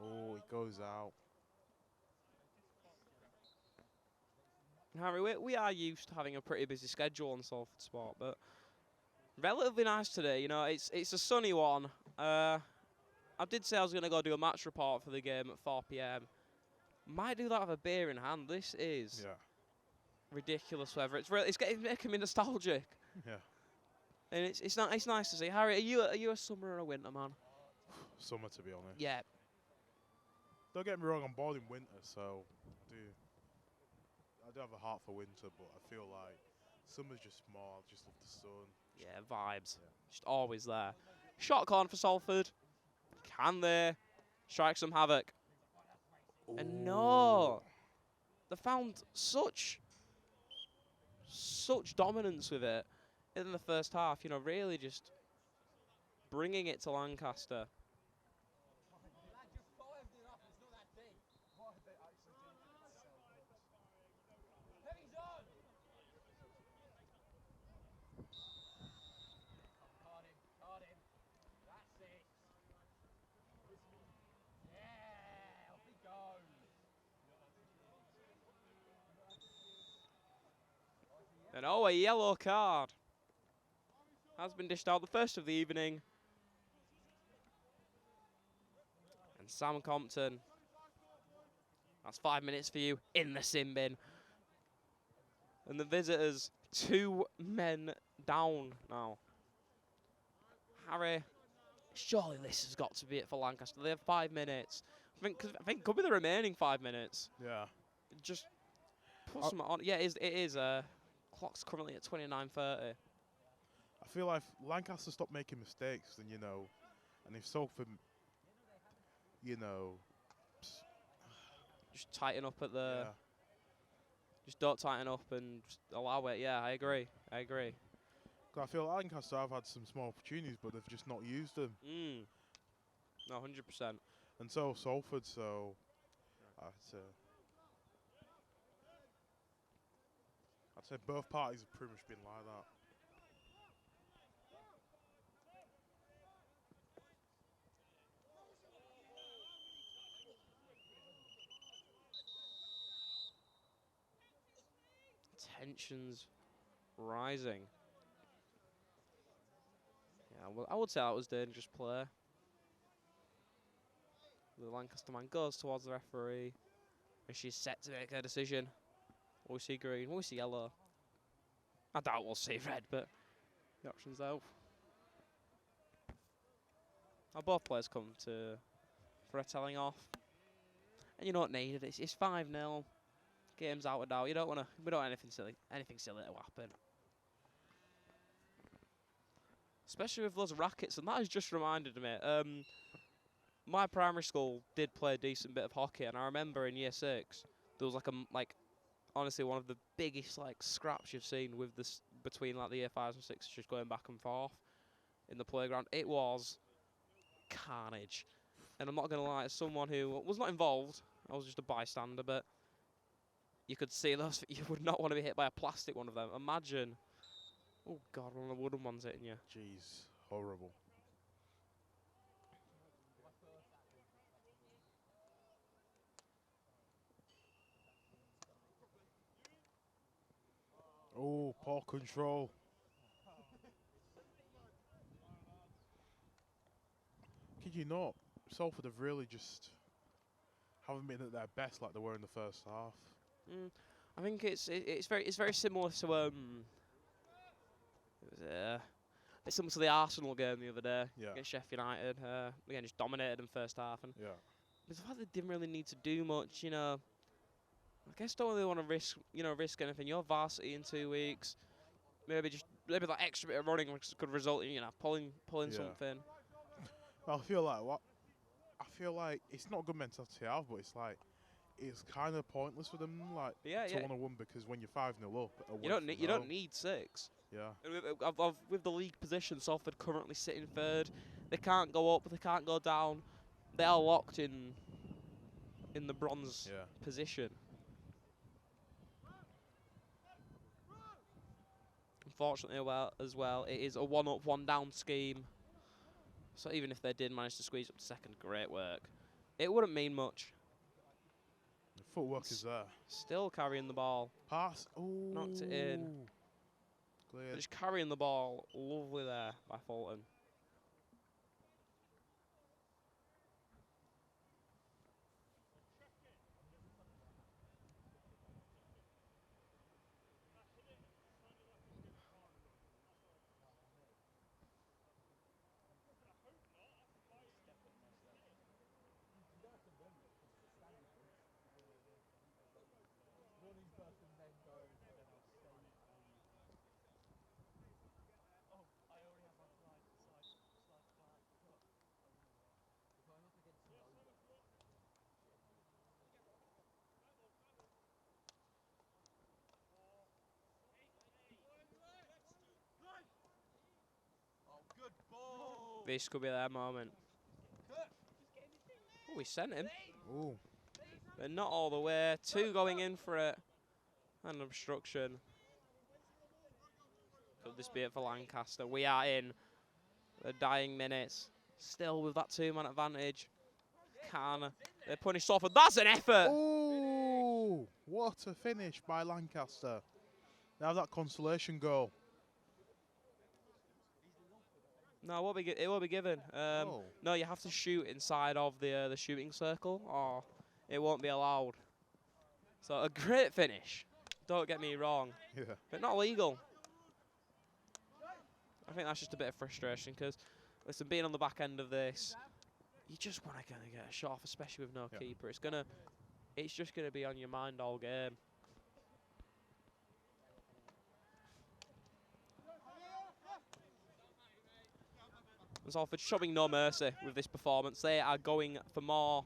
Oh, he goes out. Harry, we are used to having a pretty busy schedule on Salford Sport, but relatively nice today. You know, it's a sunny one. I did say I was going to go do a match report for the game at 4 p.m. Might do that with a beer in hand. This is ridiculous weather. It's making me nostalgic. Yeah. And it's nice to see. Harry, are you a summer or a winter man? Summer, to be honest. Yeah. Don't get me wrong, I'm born in winter, so I do have a heart for winter, but I feel like summer's just more. I just love the sun. Yeah, vibes. Yeah. Just always there. Shot corner for Salford. Can they strike some havoc? And no. They found such dominance with it in the first half. You know, really just bringing it to Lancaster. And oh, a yellow card has been dished out, the first of the evening. And Sam Compton, that's 5 minutes for you in the sin bin. And the visitors, 2 men down now. Harry, surely this has got to be it for Lancaster. They have 5 minutes. I think it could be the remaining 5 minutes. Yeah. Just put some on. Yeah, it is. Clock's currently at 29:30. I feel like if Lancaster stopped making mistakes, then, and if Salford, Just tighten up at the. yeah. Just don't tighten up and just allow it. Yeah, I agree. 'Cause I feel like Lancaster have had some small opportunities, but they've just not used them. No, 100%. And so Salford, so I'd say both parties have pretty much been like that. Tensions rising. Yeah, well, I would say that was dangerous play. The Lancaster man goes towards the referee, and she's set to make her decision. Will we see green? Will we see yellow? I doubt we'll see red, but the option's out. Now both players come for a telling off, and you don't need it. It's 5-0. Game's out of doubt. We don't want anything silly to happen. Especially with those rackets, and that has just reminded me. My primary school did play a decent bit of hockey, and I remember in year 6 there was honestly one of the biggest scraps you've seen with this between the year 5s and 6s just going back and forth in the playground. It was carnage, and I'm not gonna lie, as someone who was not involved, I was just a bystander, but you could see those. You would not want to be hit by a plastic one of them. Imagine, oh God, one of the wooden ones hitting you. Jeez, horrible. Oh, poor control. Kid you not, Salford have really just haven't been at their best like they were in the first half. I think it's very similar to it's similar to the Arsenal game the other day against Sheffield United. Again, just dominated in first half, and the fact they didn't really need to do much. I guess don't really want to risk anything. You're varsity in 2 weeks. Maybe that extra bit of running could result in pulling something. I feel like it's not a good mentality to have, but it's kind of pointless for them to want to win, because when you're 5-0 up, you don't need 6. Yeah. With the league position, Salford currently sitting 3rd. They can't go up, they can't go down. They are locked in the bronze position. Unfortunately, it is a 1-up, 1-down scheme So even if they did manage to squeeze up to second, great work. It wouldn't mean much. The footwork is there. Still carrying the ball. Pass. Ooh. Knocked it in. Cleared. Just carrying the ball. Lovely there by Fulton. This could be their moment. Oh, we sent him. Ooh. But not all the way. 2 going in for it. And obstruction. Could this be it for Lancaster? We are in the dying minutes. Still with that 2-man advantage. They punish Salford. That's an effort! Ooh. What a finish by Lancaster. They have that consolation goal. No, it will be given. Oh. No, you have to shoot inside of the shooting circle, or it won't be allowed. So a great finish. Don't get me wrong, Yeah. but not legal. I think that's just a bit of frustration because, listen, being on the back end of this, you just want to get a shot off, especially with no keeper. It's just gonna be on your mind all game. Salford showing no mercy with this performance. They are going for more,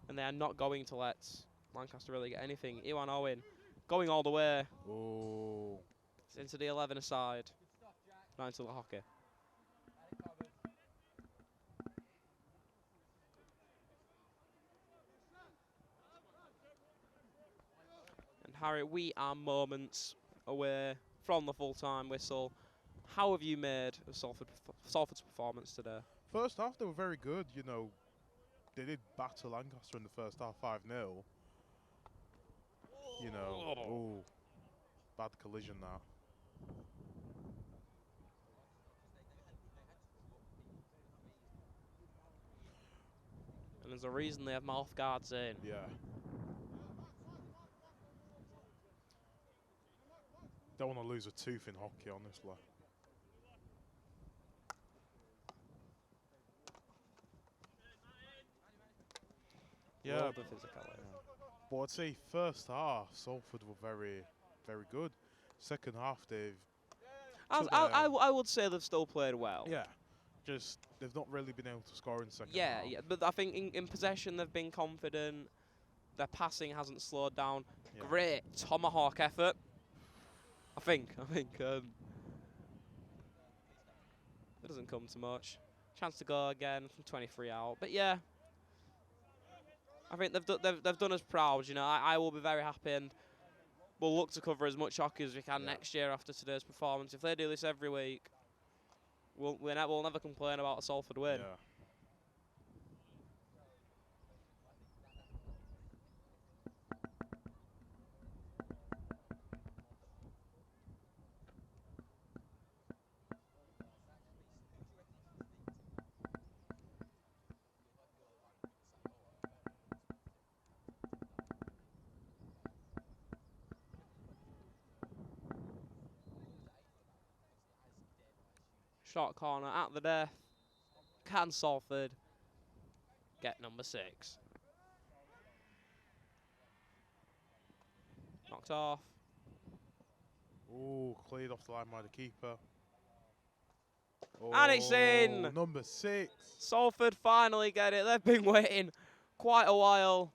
and they are not going to let Lancaster really get anything. Iwan Owen going all the way. Oh. It's into the 11 aside. Not into the hockey. And Harry, we are moments away from the full-time whistle. How have you made of Salford's performance today? First half, they were very good. You know, they did batter Lancaster in the first half 5-0. You know, oh, bad collision now. And there's a reason they have mouth guards in. Yeah. Don't want to lose a tooth in hockey, honestly. Yeah, Love the physicality. but I'd say first half, Salford were very, very good. Second half, I would say they've still played well. yeah, just they've not really been able to score in the second half. Yeah, but I think in possession they've been confident. Their passing hasn't slowed down. Yeah. Great tomahawk effort. I think it doesn't come to much. Chance to go again from 23 out, but yeah, I think they've done us proud. You know, I will be very happy, and we'll look to cover as much hockey as we can next year after today's performance. If they do this every week, we'll never complain about a Salford win. Yeah. Short corner at the death. Can Salford get number 6? Knocked off. Ooh, cleared off the line by the keeper. Oh, And it's in! Number 6. Salford finally get it. They've been waiting quite a while.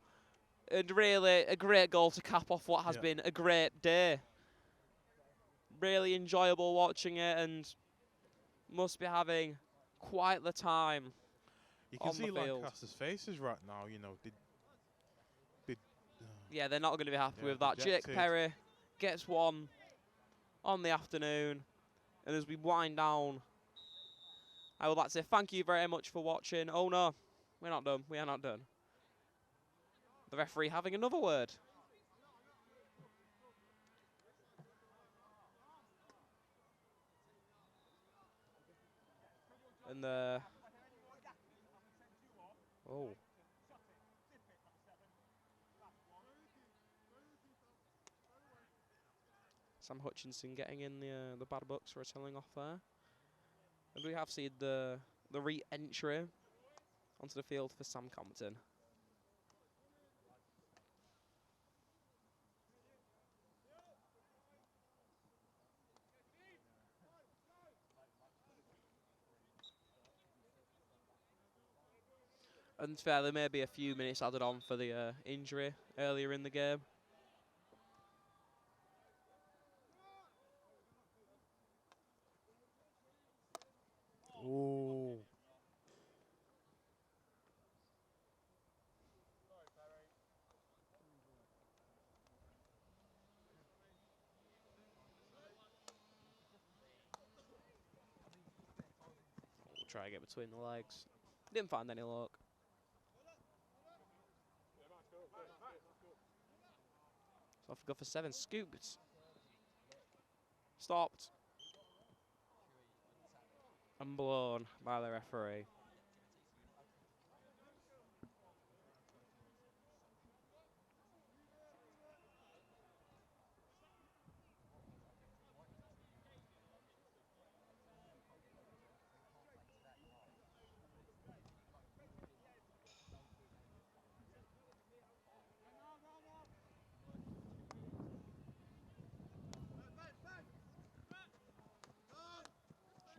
And really a great goal to cap off what has been a great day. Really enjoyable watching it, and must be having quite the time. You can on see the field. Lancaster's faces right now. You know, Yeah, they're not going to be happy Yeah, with that. Jake dejected. Perry gets one on the afternoon. And as we wind down, I would like to say thank you very much for watching. Oh no, we're not done. We are not done. The referee having another word. And oh. Sam Hutchinson getting in the bad books for a telling off there. And we have seen the re-entry onto the field for Sam Compton. And fair, there may be a few minutes added on for the injury earlier in the game. Oh. We'll try and get between the legs. Didn't find any luck. So off we go for 7. Scooped. Stopped. And blown by the referee.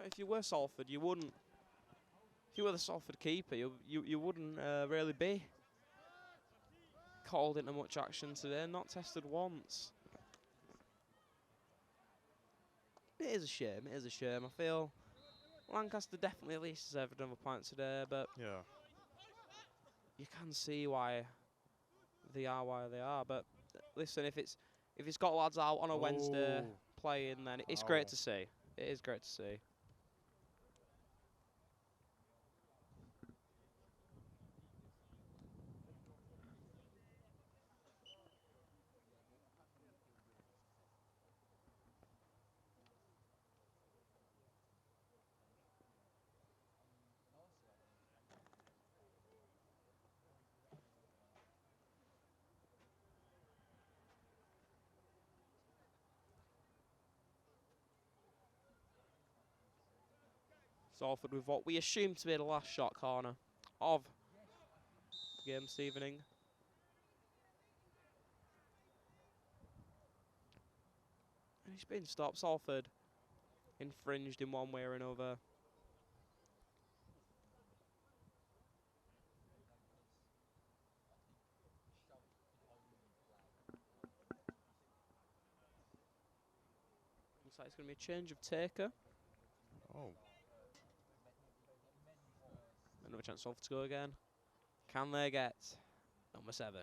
If you were Salford, you wouldn't. If you were the Salford keeper, you wouldn't really be called into much action today. Not tested once. It is a shame. It is a shame. I feel Lancaster definitely at least deserved another point today, but Yeah. you can see why they are why they are. But listen, if it's got lads out on a Wednesday Oh. playing, then it's Foul. great to see. It is great to see. Salford with what we assume to be the last shot corner of the game this evening. And he's been stopped. Salford infringed in one way or another. Looks like it's going to be a change of taker. Oh. Another chance Salford to go again. Can they get number 7?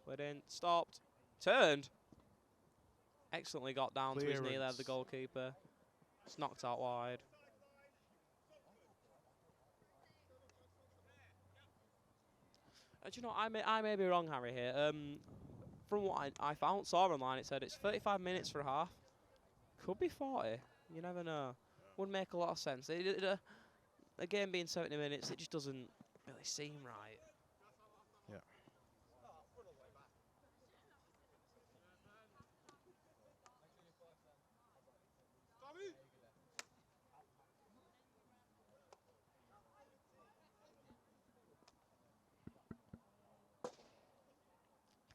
Put in, stopped, turned. Excellently got down to his knee there, the Clearance. goalkeeper. It's knocked out wide. Do you know, I may be wrong, Harry, here. From what I saw online, it said it's 35 minutes for a half. Could be 40. You never know. Wouldn't make a lot of sense. A game being 70 minutes, it just doesn't really seem right. Yeah.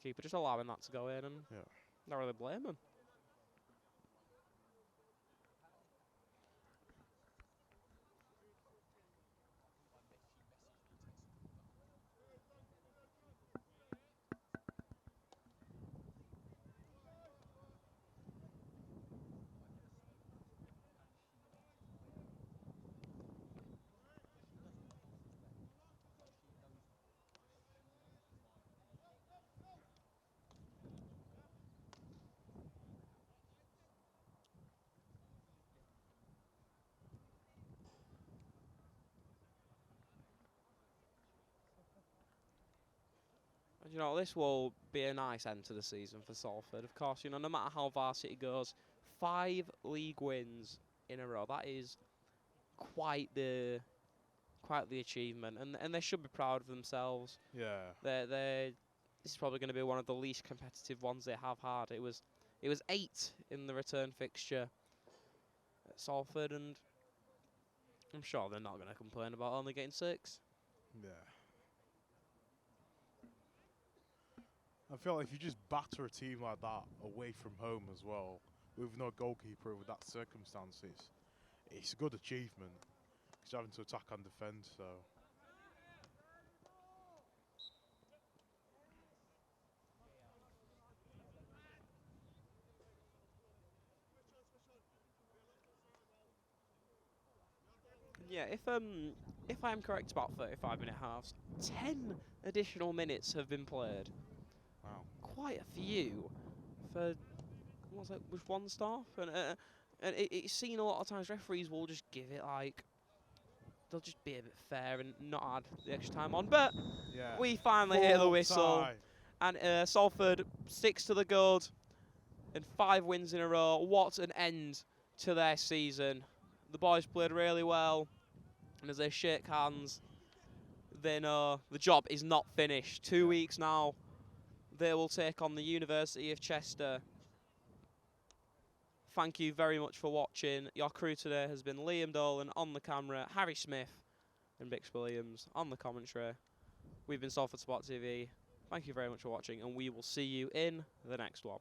Keeper just allowing that to go in, and Yeah. not really blame him. You know, this will be a nice end to the season for Salford. Of course, you know, no matter how varsity goes, 5 league wins in a row. That is quite the achievement, and they should be proud of themselves. Yeah. This is probably going to be one of the least competitive ones they have had. It was 8 in the return fixture at Salford, and I'm sure they're not going to complain about only getting 6. Yeah. I feel like if you just batter a team like that away from home as well, with no goalkeeper with that circumstances, it's a good achievement. Because you're having to attack and defend, so. Yeah, if I'm correct about 35-minute halves, 10 additional minutes have been played. Wow. Quite a few for was one staff, and it's seen a lot of times referees will just give it like they'll just be a bit fair and not add the extra time on. But Yeah. we finally hear the Full whistle, time. and Salford sticks to the good and 5 wins in a row. What an end to their season! The boys played really well, and as they shake hands, they know the job is not finished. 2 weeks now, they will take on the University of Chester. Thank you very much for watching. Your crew today has been Liam Dolan on the camera, Harry Smith and Bix Williams on the commentary. We've been Salford Sport TV. Thank you very much for watching, and we will see you in the next one.